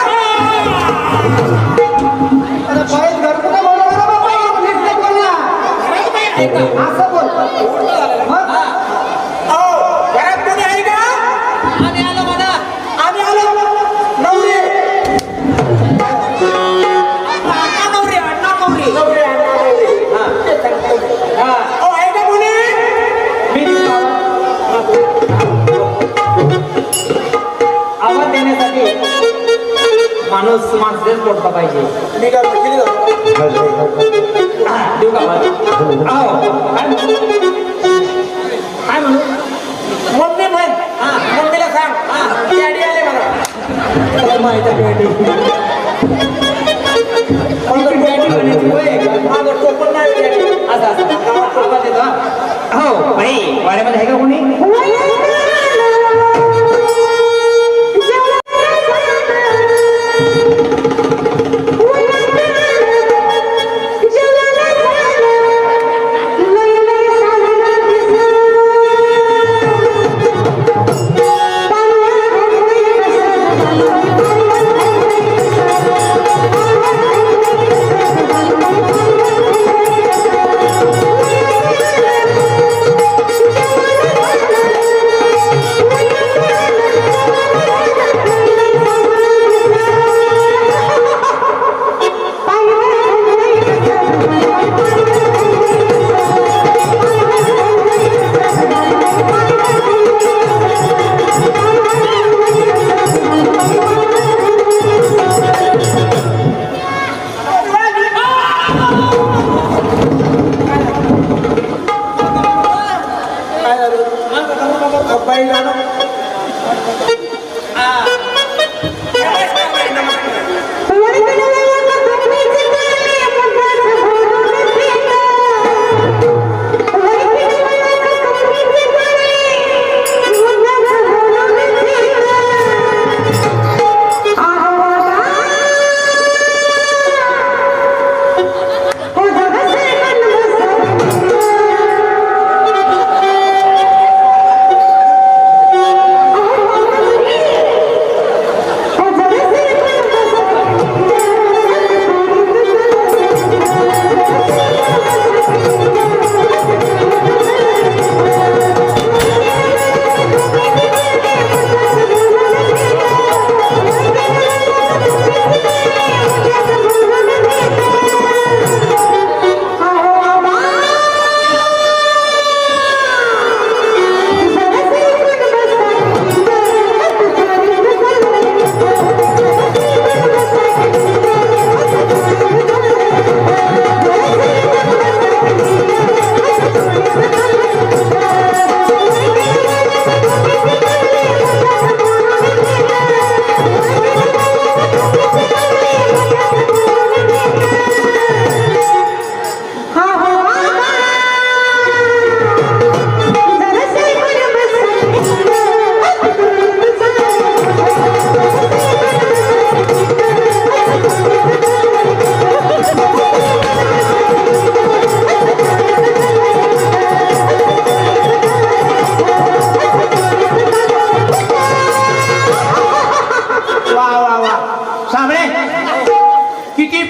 अरे बाहेर घर कुठं बोलवलं रे बाबा? नीट नीट बोल ना. घरात बाई आहे का? असं बोल. मग? घरात कोणी आहे का? आम्ही आलो म्हणा. आम्ही आलो. नवरी. अण्णा नवरी नवरी, नवरी. हा आहे का कोणी? मी देतो आवाज देण्यासाठी माणूस माणसेच बोलता पाहिजे. मी काय केली जातो. देऊ का आवाज? काय म्हणू? काय म्हणू? मम्मी म्हण. मम्मीला सांग. डॅडी आले मला. तुला माहित आहे डॅडी. माझं डॅडी म्हणायची होय. माझं टोपण नाही डॅडी. असं असं आवाज येतो हा. हो बाई वाड्यामध्ये आहे का कोणी?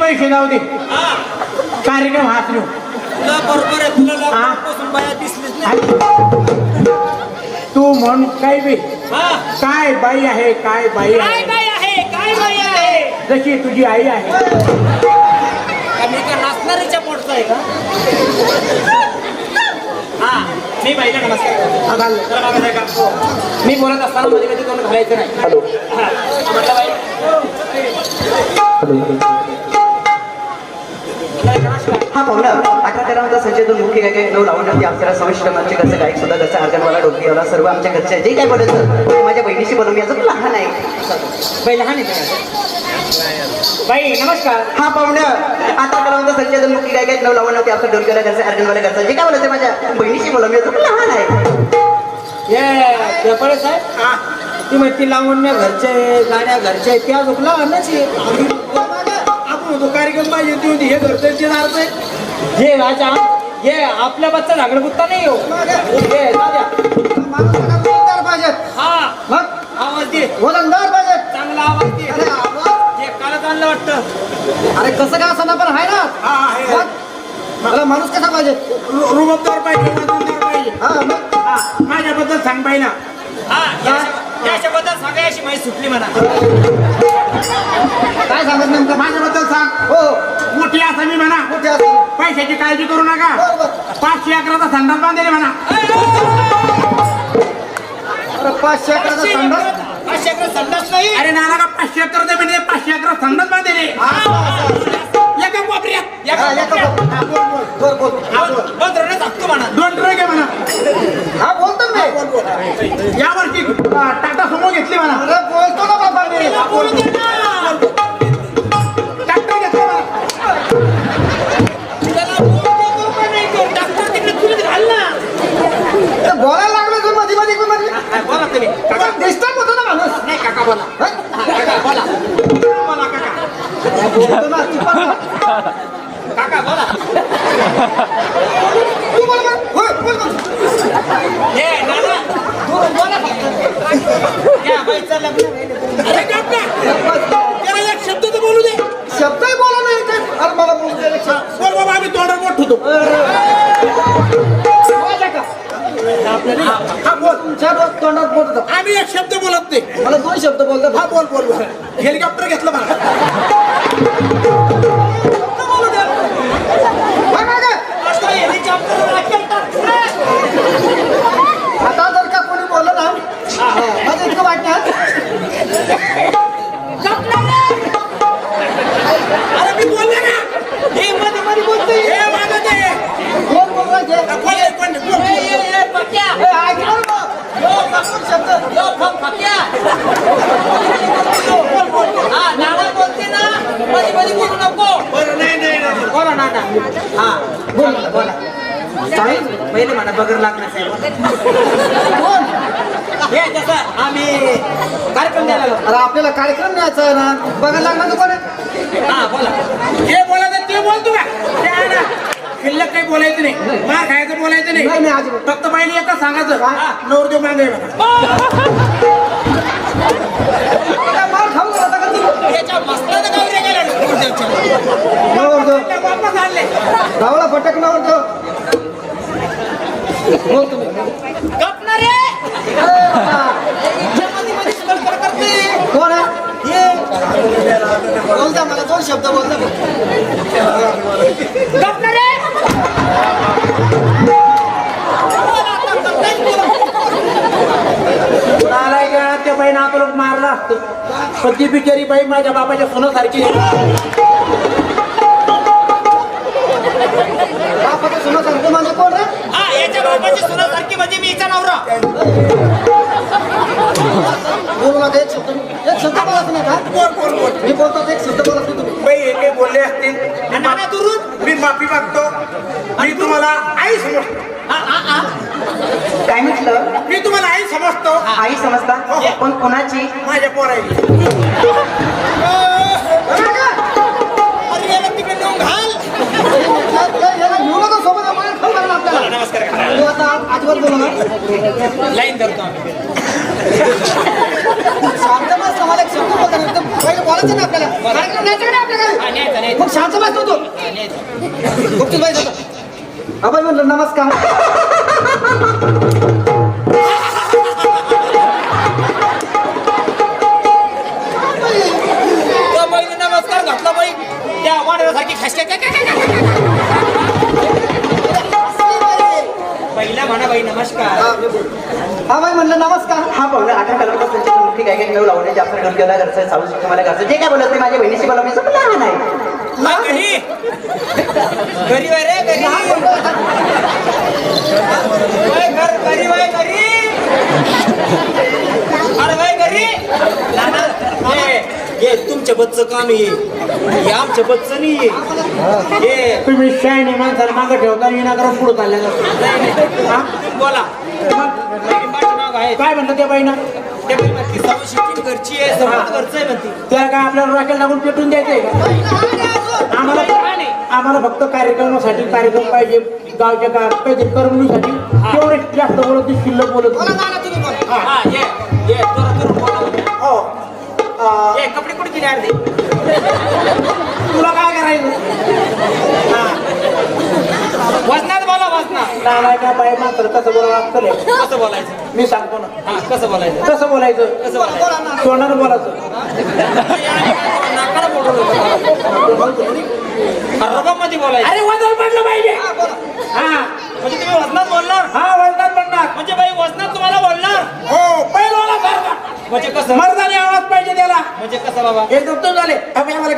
पैसे जाऊ दे हा कार्यक्रम हाच नेऊ तुला बरोबर आहे तुला लॉकडाऊनपासून बाया दिसलीच नाही तू म्हण काय बी हा काय बाई आहे काय बाई काय आहे बाई आहे काय बाई आहे जशी तुझी आई आहे का मी का नाचणारीच्या पोटचा आहे का हा मी बाईला नमस्कार करतो. हा, घाल. जरा मागं सरका. मी बोलत असताना मध्ये मध्ये तोंड घालायचं नाही हॅलो हा. म्हटलं बाई नमस्कार हा पाहुणा 11-13 होता संजय दोन मुख्य गायक 9 लावण्याची अक्षरा समिष्ट मंच कसं गायक सुद्धा कसं अर्गनवाला डोकी होला सर्व आमच्या घरचे जे काय बोलायचं ते माझ्या बहिणीशी बनवून याचं लहान आहे बाई लहान आहे का? बाई नमस्कार हा पाहुण्या आता करा संजय दोन मुख्य गायक 9 लावण्याची अक्षर डोकीला कसं अर्गनवाला कसं जे काय बोलायचं माझ्या बहिणीशी बनवून याचं लहान आहे ये पेपळे साहेब ती म्हणती लावण्य घरचे गाड्या घरचे त्या झोपला अन्नाची आपण होतो कार्यक्रम पाहिजे ती होती हे घरचे अर्थ हे राजा हे आपल्या बच्चा झागड बुत्ता नाही हो हे राजा हा मग आवाज दे चांगला आवाज दे हे कालच आणलं वाटतं अरे कसं काय असं पण आहे ना हा आहे मला माणूस कसा पाहिजे रुबाबदार पाहिजे वजनदार पाहिजे हा मग हा, माझ्याबद्दल सांग बाई ना हा याच्याबद्दल सांगायची माहिती सुटली म्हणा काय सांगत नेमकं माझ्याबद्दल सांग हो मोठी असं मी म्हणा कुठे असं पैशाची काळजी करू नका बरोबर 500 अकराचा संडास बांधले म्हणा अरे 500 अकराचा संडास अशा संडास नाही अरे नाना का 500 अकरा दे म्हणजे 500 अकरा संडास बांधले एका कोपऱ्यात हा, एका बोल बोल बंद टाकतो म्हणा 2 ट्रक आहे म्हणा हा बोलतो मी यावर्षी टाटा सुमो घेतली म्हणा अरे बोलतो ना बाबा मी बोलू दे ना. ट्रॅक्टर घेतला म्हणा त्याला बोलू देतो का नाही तो? डॉक्टर तिकडे चुलीत घाल ना. ते बोलायला लागलो तू मध्ये मध्ये मध्ये हा, बोला तुम्ही काका डिस्टर्ब होतो ना माणूस नाही काका बोला हा? काका बोला बोला काका बोलतो ना तू पण बोल. काका बोला तू बोल बरं. होय, बोल बोल. हे नाना तू बोला फक्त. या बाईचं लग्न राहिलं. अरे काका त्याला एक शब्द तर बोलू दे शब्दही बोला नाही ते अरे मला बोलू दे रे शब्द. बोल बाबा आम्ही तोंडावर बोट ठेवतो माझ्या का? हा बोल तुमच्या तोंडात बोलतो आम्ही एक शब्द बोलत नाही मला 2 शब्द बोलतो हा बोल बोल बोल हेलिकॉप्टर घेतलं म्हणा बोलू दे बघ ना गं. आता हेलिकॉप्टर राकेल टाक. आता जर का कोणी बोललं ना माझं इतकं वाटतं अरे मी बोलले ना हे मध्ये मध्ये बोलतोय. हे माझं ते कोण बोलवायचे बोल ए, पक्या. ए, ऐकलं ना? यो, काकून शब्द यो, फक, पक्या. हा, नाना बोलते ना मध्ये मध्ये बोलू नको. बरं नाही नाही नाही बोला नाना हा बोला बोला साहेब पहिले म्हणा बगर लागणार साहेब हे जसं आम्ही कार्यक्रम द्यायला लागलो. अरे आपल्याला कार्यक्रम न्यायचा आहे ना बघायला लागणार तू कोणी हा बोला जे बोलायचं ते बोल तू का ते आहे ना शिल्लक काही बोलायचं नाही मार खायचं बोलायचं नाही नाही नाही अजिबात फक्त पहिले एकच सांगायचं नवरदेव मागे बघा काय मार खाऊ का आता का तू? याच्या मस्तानं गावऱ्या गेल्या गुरुदेवच्या. नवरदेव. वापस आणले धावला फटक नवरदेव. बोल तुम्ही गपना रे अरे बाबा. इथे मध्ये मध्ये सगळं करते. कोण आहे बोल द्या मला 2 शब्द बोल द्या गपना रे नालायक वेळात त्या बाईनं आपलं मारला असतं पण ती बिचारी बाई माझ्या बाबाच्या सोनासारखी बापाचं सुना सांगतो माझं कोण रे हा याच्या बाबाची सुनासारखी म्हणजे मी हिचा नवरा. बोलू नका एक शब्द बोलत नाही का बोल बोल बोल मी बोलतो एक शब्द बोलत नाही तुम्ही बाई हे काही बोलले असतील आणि नाना दुरून मी माफी मागतो मी तुम्हाला आई समजतो काय म्हटलं मी तुम्हाला आई समजतो आई समजता पण कोणाची माझ्या पोरायची अरे याला तिकडे नेऊन घाल. याला घेऊ नका सोबत आम्हाला खाऊ लागला आपल्याला नमस्कार तू आता आजवर बोलू ना लाईन धरतो आम्ही. शांत बस मला एक शब्द बोलता नाही पहिले बोलायचं ना आपल्याला कार्यक्रम न्यायचा ना आपल्याला न्यायचं न्यायचं मग शांत बसतो तो न्यायचं गुप्तून बाई जातो अभय म्हणलं नमस्कार त्या बाईने नमस्कार घातला बाई त्या वाढव्यासारखी पहिला म्हणा बाई नमस्कार हा बाई म्हणलं नमस्कार हा पाहुणे 18 कलावंतांची मुठी काय काय नऊ लावणे जास्त डोक्याला घरचं साऊस मला घरचं जे काय बोलत ते माझ्या बहिणीशी बोला मी सगळं लहान आहे घरी घरी वय रे घरी वय घर घरी वय घरी अरे वय घरी हे तुमच्या बच्चं काम हे आमच्या बच्चं नाही हे तुम्ही शायनी माणसाला मागं ठेवता विनाकारण पुढे चालल्या बोला पाठीमागं आहे काय म्हणलं त्या बाईनं ते बाई म्हणती सवय घरची आहे समोर घरचं आहे म्हणती त्याला काय आपल्याला रॉकेल लागून पेटून द्यायचंय का आम्हाला फक्त कार्यक्रमासाठी कार्यक्रम पाहिजे गावच्या काहीतरी करमणुकीसाठी तेवढे जास्त बोलत नाही, शिल्लक बोलत बोला नाही. ना तुम्ही बोला हा ये जोरात बोला हो हे कपडे कुठे दिले अर्धे तुला काय करायचं वजनात बोला वजनात नालाय का बाई मात्र कसं बोलावं लागतं कसं बोलायचं मी सांगतो ना हा कसं बोलायचं कसं बोलायचं कसं बोलायचं तोंडानं बोलायचं नाकाला बोलवलं मध्ये बोलायचं अरे वजन पडलं पाहिजे हा म्हणजे तुम्ही वजनात बोलणार हा वजनात पडणार म्हणजे बाई वजनात तुम्हाला बोलणार हो पहिलवाला सारखा म्हणजे कसं मर्दाने आवाज पाहिजे त्याला म्हणजे कसं बाबा हे दप्तर झाले आम्ही आम्हाला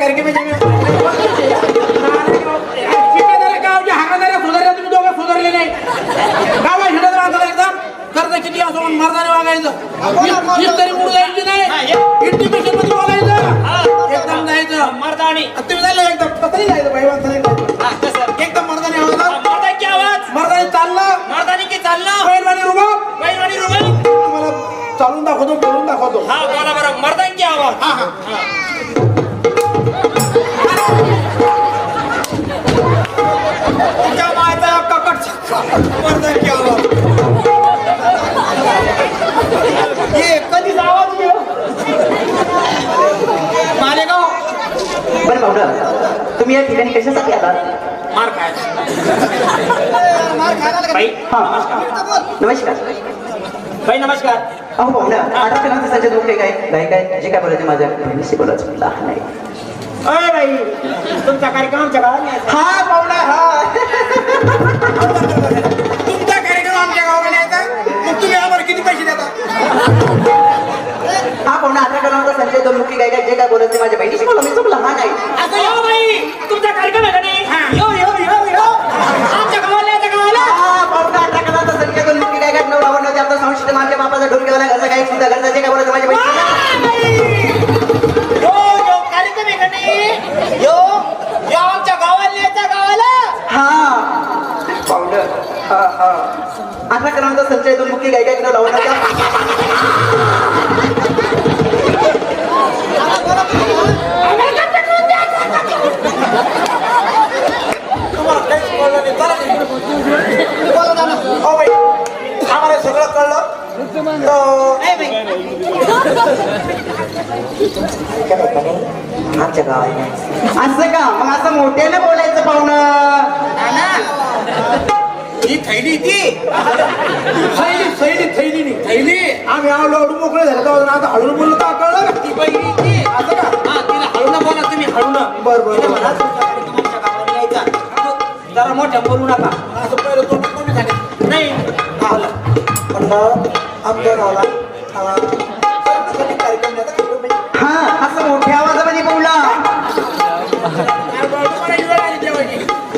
ठिकादारा गावच्या हाकादाऱ्या सुधारल्या तुम्ही दोघं सुधारले नाही गावा हिंडत राहतात एकदम कर्ज किती असो म्हणून मर्दाने वागायचं तरी मूळ जायची नाही इंटिमेशन मध्ये बोलायचं एकदम जायचं मर्दानी तुम्ही झाले एकदम कसं नाही जायचं बाई माणसाने जायचं. हा कसं एकदम मर्दाने आवाज मर्दानी आवाज मर्दाने चाललं मर्दानी की चाललं बैलवाणी रुबाब बैलवाणी रुबाब तुम्हाला चालून दाखवतो बोलून दाखवतो हा बोला बरं मर्दानी की आवाज हा हा तुमच्या मायचा ककट छक्का मर्दानी की आवाज ये कधीच आवाज घेऊ मालेगाव बरं पाहुणं तुम्ही या ठिकाणी कशासाठी आलात मार काय मार खायला लागला. बाई हा बोल नमस्कार बाई नमस्कार अहो पाहुणं 18 कलावंतांचे लोक काय काय जे काय बोलायचे माझ्या बहिणीशी बोलायचं लहान आहे अरे बाई तुमचा कार्यक्रम आमच्या गावात न्यायचा. हा पाहुणा हा तुमचा कार्यक्रम आमच्या गावाला न्यायचा मग तुम्ही आम्हाला किती पैसे देता हा पाहुणा 18 कलावंत संजय दोन काय काय जे काय बोलायचे माझ्या बहिणीशी बोला मी खूप लहान आहे असं यो बाई तुमचा कार्यक्रम आहे का नाही यो यो यो यो आमच्या गावाला याच्या गावाला हा पाहुणा 18 कलावंत संजय दोन काय काय नऊ लावून आपलं संशय माझ्या बापाचा ढोल घेवाला घरचा काही सुद्धा घरचा जे काय बोलायचं माझ्या बहिणीशी यो यो कार्यक्रम आहे का नाही यो यो आमच्या गावाला याच्या गावाला हा पाहुणं हा हा 18 कलावंत संजय दोन मुख्य काय काय लावून तुम्हाला काहीच कळलं नाही चला निघून. हो बाई आम्हाला सगळं कळलं आमच्या गावात असं का मग असं मोठ्यानं बोलायचं पाहुणं ही थैली ती थैली नाही थैली आम्ही आवडलो आवडून मोकळे झाले तर आता हळून बोललो तर कळलं का? ती बाई ती असं का हा तिला हळून बोला तुम्ही हळून बरं तिला बरं म्हणा तुमचा कार्यक्रम आमच्या गावाला यायचा जरा मोठ्या बोलू नका असं पहिलं तोंड कोणी सांगितलं नाही पण आमच्या गावाला कर्मचारी कार्यक्रम द्यायचा कार्यक्रम आहे. हा असं मोठ्या आवाजामध्ये बोला आणि बाळू मला ही वेळ आली जेवायची.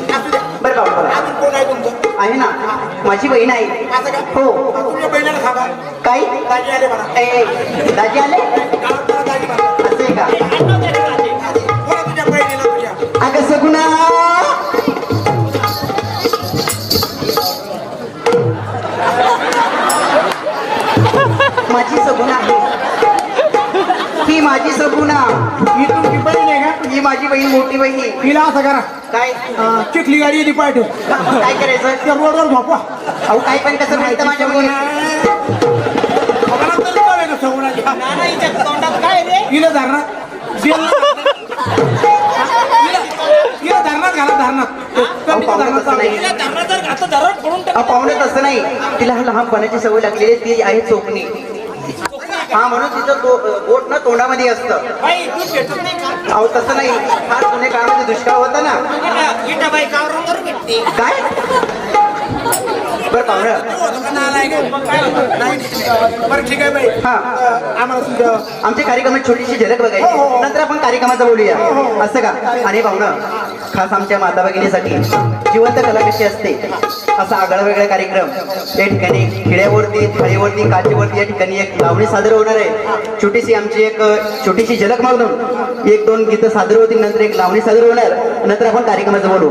असू द्या. बरं बाबा बोला अजून कोण आहे तुमचं आहे ना माझी बहीण आहे असं का हो तुमच्या बहिणीला सांगा काय दाजी आले म्हणा ए दाजी आले गावात मला दाजी म्हणा असं आहे का बोला तुझ्या बहिणीला तुझ्या अगं सगुणा माझी सगुणा आहे ही माझी सगुणा ही तुमची बहीण आहे का ही माझी बहीण मोठी बहीण हिला असं करा काय चिखली गाडी येते पाठव काय करायचं त्या रोडवर झोपवा अहो काय पण कसं माहिती माझ्या बहिणी मला तरी कळलं का सगुणाची नाना हिच्या तोंडात काय रे हिला धरणार तिला धरणात घाला धरणात पाहुणे तसं नाही तिला धरणात जर घातलं धरण फोडून टाक. पाहुणे तसं नाही तिला लहानपणाची सवय लागलेली आहे, ती आहे चोखणी. हा म्हणून तिचं बोट ना तोंडामध्ये असतं. बाई दूध भेटत नाही का? अहो तसं नाही, फार जुन्या काळामध्ये दुष्काळ होता ना. इटा बाई गावरावर भेटते. काय बरं पाहुणं, मग काय होतं? बरं ठीक आहे बाई, हा आम्हाला तुमच्या आमच्या कार्यक्रमात छोटीशी झलक बघायची, नंतर आपण कार्यक्रमाचं बोलूया, असं का? आणि पाहुणं, खास आमच्या माता भगिनीसाठी जिवंत कला कशी असते असा आगळा वेगळा कार्यक्रम या ठिकाणी खेड्यावरती, थाळीवरती, काचेवरती या ठिकाणी एक लावणी सादर होणार आहे. छोटीशी आमची एक छोटीशी झलक मागून एक दोन गीतं सादर होतील, नंतर एक लावणी सादर होणार, नंतर आपण कार्यक्रमाचं बोलू.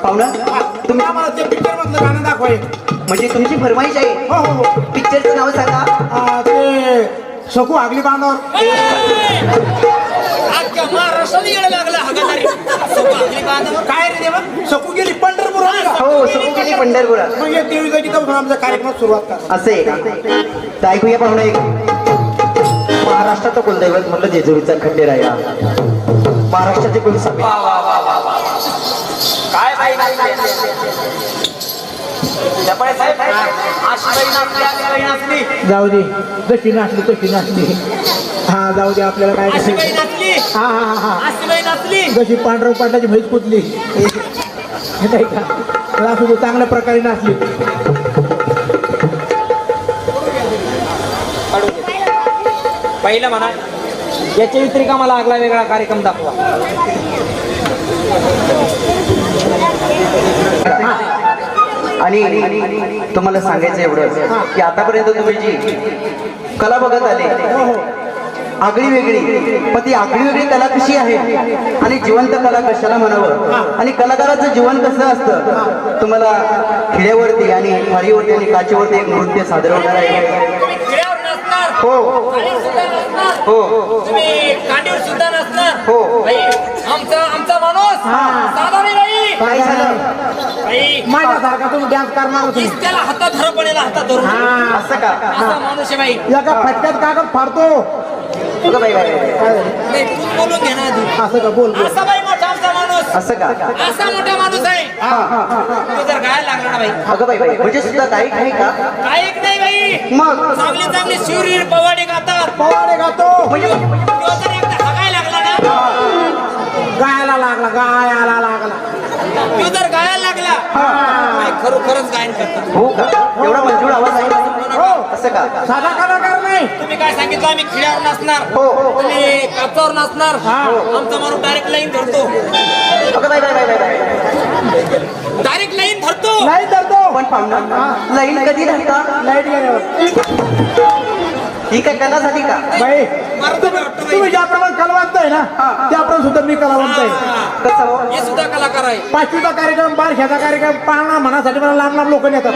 पाहुणं, तुम्ही आम्हाला ते पिक्चर मधलं गाणं दाखवाय. म्हणजे तुमची फरमाईश आहे, हो हो हो. पिक्चरचं नाव सांगा. ते सकू आगली बांधावर. अख्ख्या महाराष्ट्राला येणं लागलं हगादारी. सोपागली बांधावर. काय रे देवा, सकू गेली पंढरपूर हो, सुरू केली पंढरपुरात. मग या देवीचा गीता आमच्या कार्यक्रमात सुरुवात करा. असं आहे का? तर ऐकूया पाहुणं एक. महाराष्ट्राचं कुलदैवत म्हटलं जेजुरीचा खंडेराया, महाराष्ट्राचे कुलस्वामी. काय बाई जपाळे साहेब अशी बाई नाचली, अशी बाई नाचली. जाऊ दे, जशी नाचली तशी नाचली. हा जाऊ दे, आपल्याला काय अशी बाई करायचं. नाचली. हा हा हा हा, अशी बाई नाचली. जशी पांढरव पाटलाची म्हैस कुतली. हे नाही का, तर असं तू चांगल्या प्रकारे नाचली. पहिलं म्हणा याच्या व्यतिरिक्त मला आगला वेगळा कार्यक्रम दाखवा. आणि तुम्हाला सांगायचं एवढं की आतापर्यंत तुम्ही जी कला बघत आले आगळी वेगळी, पण ती आगळी वेगळी कला कशी आहे आणि जिवंत कला कशाला म्हणावं आणि कलाकाराचं जीवन कसं असतं, तुम्हाला खेड्यावरती आणि थाळीवरती आणि काचेवरती एक नृत्य सादर होणार आहे. तुम्ही खेळावर नसणार. हो थाळीवर सुद्धा नसणार. हो तुम्ही कांडीवर सुद्धा नसणार. हो. बाई, आमचा माणूस साधा नाही बाई. काय झालं? बाई, माझ्यासारखा तुम्ही डान्स करणार होती. तीच त्याला हातात धर पडेला हातात धरून. असं का? असा माणूस आहे बाई. एका फटक्यात कागद फाडतो. बघा बाई बाई, नाही, तू बोलून घे ना आधी. असं का? बोल बोल. असा बाई मोठा आमचा माणूस. असं का? असा मोठा माणूस आहे. तो जर गायला लागला ना बाई, अगं बाई बाई, म्हणजे सुद्धा गायक आहे का? काय एक नाही बाई. मग चांगली चांगली शिवरीर पवाडे गातात. पवाडे गातो. म्हणजे तो जर एकदा हगायला लागला ना, गायला लागला, गायला लागला. तो जर गायला लागला, काय खरोखरच गायन करतात. हो का? एवढा मंजूळ आवाज आहे? हो. असं का? साधा कलाकार नाही. तुम्ही काय सांगितलं, आम्ही खिड्यावर नसणार, हो हो. तुम्ही काचावर नसणार. आमचा माणूस डायरेक्ट लाईन धरतो. अगं बाई बाई बाई बाई बाई, डायरेक्ट लाईन धरतो. नाही धरतो. पण पाहुणा लाईन कधी धरता? लाईट गेल्यावर. ही काय कलासाठी का? बाई, मारतो मी वाटतं बाई. तुम्ही ज्याप्रमाणे कलावंत आहे ना, त्याप्रमाणे सुद्धा मी कलावंत आहे. हा, कसं हो? हे सुद्धा कलाकार आहे. पाचवीचा कार्यक्रम, बारशाचा कार्यक्रम, पाळणा म्हणासाठी मला लांब लांब लोक येतात.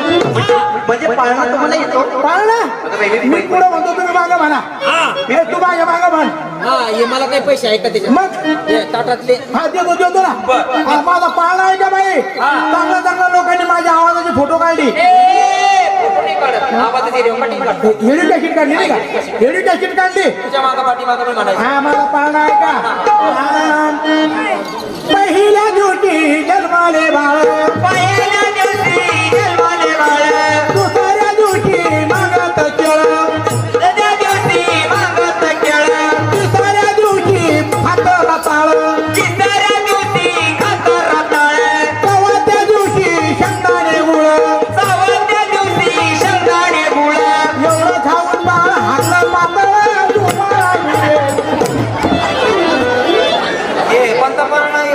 म्हणजे पाळणा तुम्हाला येतो? पाळणा अगं बाई, मी पुढे म्हणतो, तुम्ही मागं म्हणा. हा हे तू मागे मागं म्हण. हा, हे मला काही पैसे आहे का त्याच्यात? मग हे ताटातले. हा देतो देतो ना. हा, माझा पाळणा आहे का बाई? चांगल्या चांगल्या लोकांनी माझ्या आवाजाची फोटो काढली. फोटो नाही काढत. आवाजाची रेकॉर्डिंग काढतो. हेडी कॅशिट काढली नाही का? हेडी कॅशिट काढली. तुझ्या मागा पाठी मागा मी म्हणायचं. हा, माझा पाळणा आहे का? पहिल्या दिवशी जन्माले बाळ, पहिल्या दिवशी जन्माले बाळ, दुसऱ्या दिवशी मागत केळ, दुसऱ्या दिवशी मागत केळ, तिसऱ्या दिवशी हात रताळ, तिसऱ्या दिवशी खात रताळ, चौथ्या दिवशी शेंगदाणे गुळ. चौथ्या दिवशी शेंगदाणे गुळ. एवढं खाऊन बाळ हातलं पातळ तुम्हाला मिळेल. हे पंतप्रधान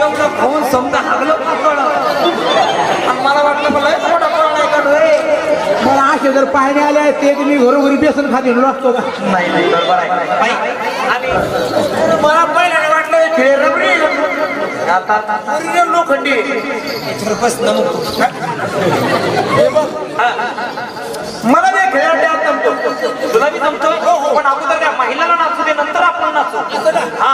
एवढं खाऊन समजा हागलं पातळ. आणि मला वाटलं मला मोठा प्राण आहे का रे? मला असे जर पाहुणे आले ते तुम्ही घरोघरी बेसन खात हिंडलो असतो का? नाही नाही, बरोबर आहे. आणि मला पहिल्याने वाटलं खेळ रबडी लोखंडी बस मला ते खेळाडू जमतो, तुला बी जमतो. पण अगोदर त्या महिलाला नाचू दे, नंतर आपण नाचू. हा,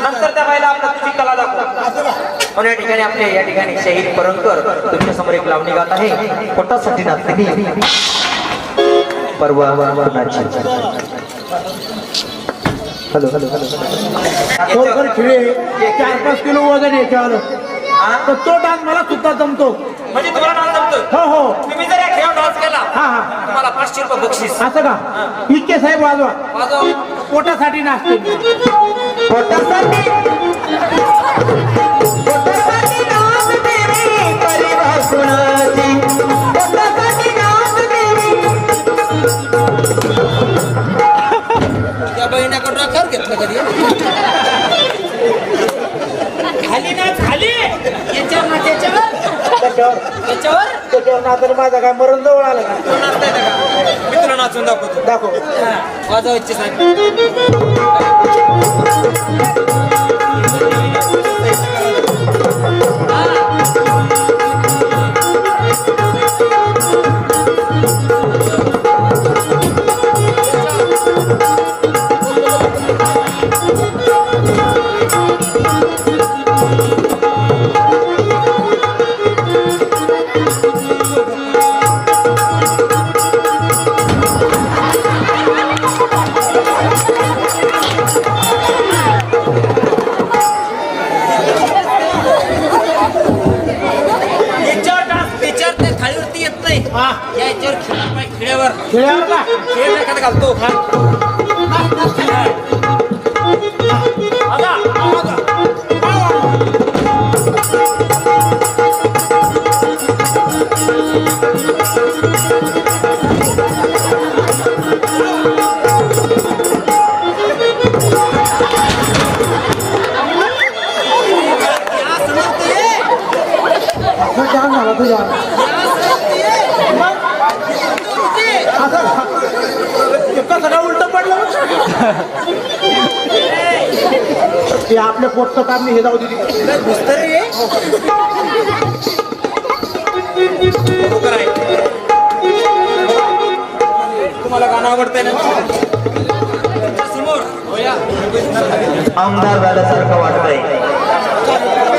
नंतर त्या बाईला आपल्या तुझी कला दाखव. पण या ठिकाणी आपले या ठिकाणी शहीद परंकर तुमच्या समोर एक लावणी गात आहे. पोटासाठी नाचते परवा हॅलो हॅलो खरोखर खिळे 4-5 किलो वजन याच्यावर तर तो डान्स मला सुद्धा जमतो. म्हणजे तुम्हाला डान्स जमतो? हो हो. तुम्ही जर या खेळावर डान्स केला हा हा. तुम्हाला 500 रुपये बक्षीस. असं का? इतके साहेब वाजवा. वाजव. पोटासाठी नाचते मी. पोटासाठी पोटासाठी नाचते मी परिभाषणाची पोटासाठी नाचते मी. त्या बहिण्याकडून कर घेतलं कधी खाली ना खाली याच्यावर ना त्याच्यावर त्याच्यावर नाचलं माझा काय मरण जवळ आलं का? तुला नाचता येतं का? मी तुला नाचून दाखवतो. दाखव. वाजवायची साहेब. याच्यावर डान्स त्याच्यावर त्या खालीवरती येत नाही. हा. या याच्यावर खेळा पाय खिळ्यावर खिळ्यावर का? खेळ एखादा घालतो. आला, आला. असं जाम झाला तुझा. इतका सगळा उलट पडलं. ते आपल्या पोटचं काम नाही, हे जाऊ दे. बरोबर आहे. तुम्हाला गाणं आवडतंय ना? समोर होया. आमदार झाल्यासारखं वाटतंय.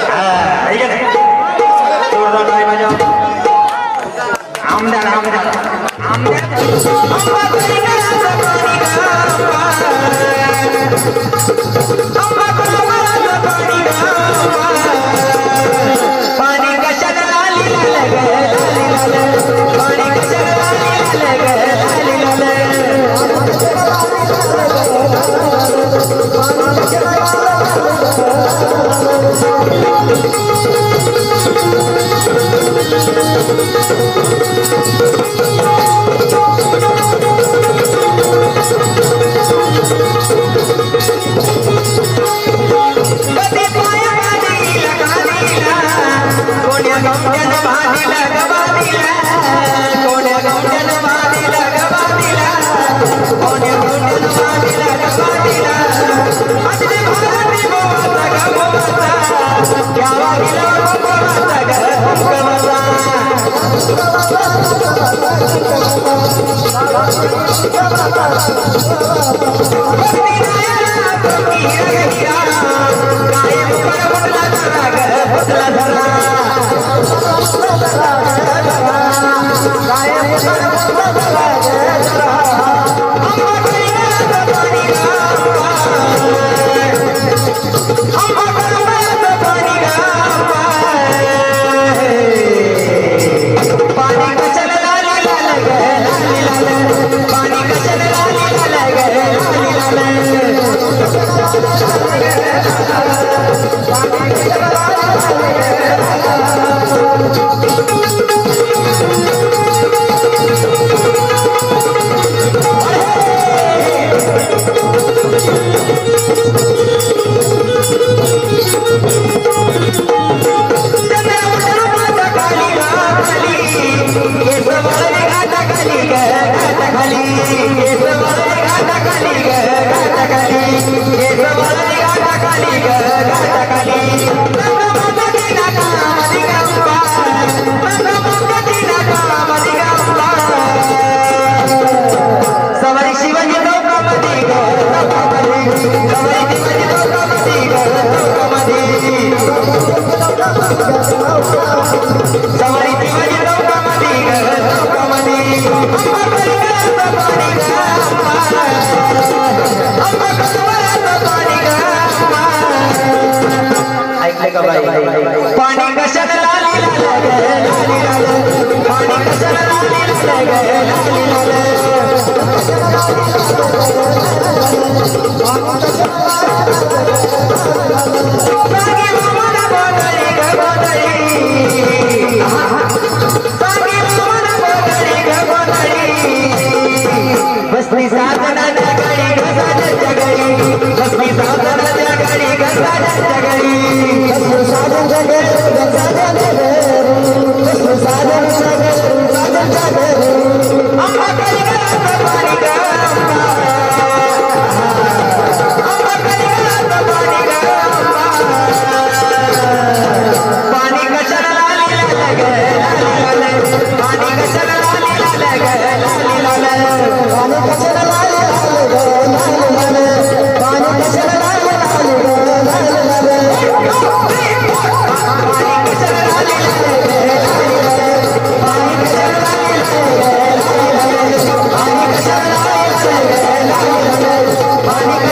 हा, ठीक आहे ना? जोरदार ताली वाजवा. आमदार आमदार पाणी कशाला लाली लाल ग, लाली लाल. पाणी कशाला लाली लाल ग, लाली लाल. कधी पाया गाडीला गाडीला, कोण्या गमट्यानं भाडीला ग भाडीला, कोण्या गमट्यानं भाडीला ग भाडीला, कोण्या गमट्यानं भाडीला ग भाडीला. अगदी भारी बोलता ग बोलता, या वाडीला बोलता ग बोलता. पाणी कशाला लाली लाल ग, लाली लाल. पाणी कशाला लाली लाल ग, लाली सवारी शिवाजी चौकामध्ये ग, चौकामध्ये. सवारी शिवाजी चौकामध्ये ग, चौकामध्ये. सवारी शिवाजी चौकामध्ये ग, चौकामध्ये. बसली साधनाच्या गाडी घसाच्या गाडी बसली साधनाच्या गाडी घसाच्या गाडी आंबा कलिंगडाचं पाणी ग आंबा. आंबा कलिंगडाचं पाणी ग आंबा. पाणी कशाला लाली लाल ग लाली लाल. पाणी कशाला लाली लाल ग लाली लाल. पाणी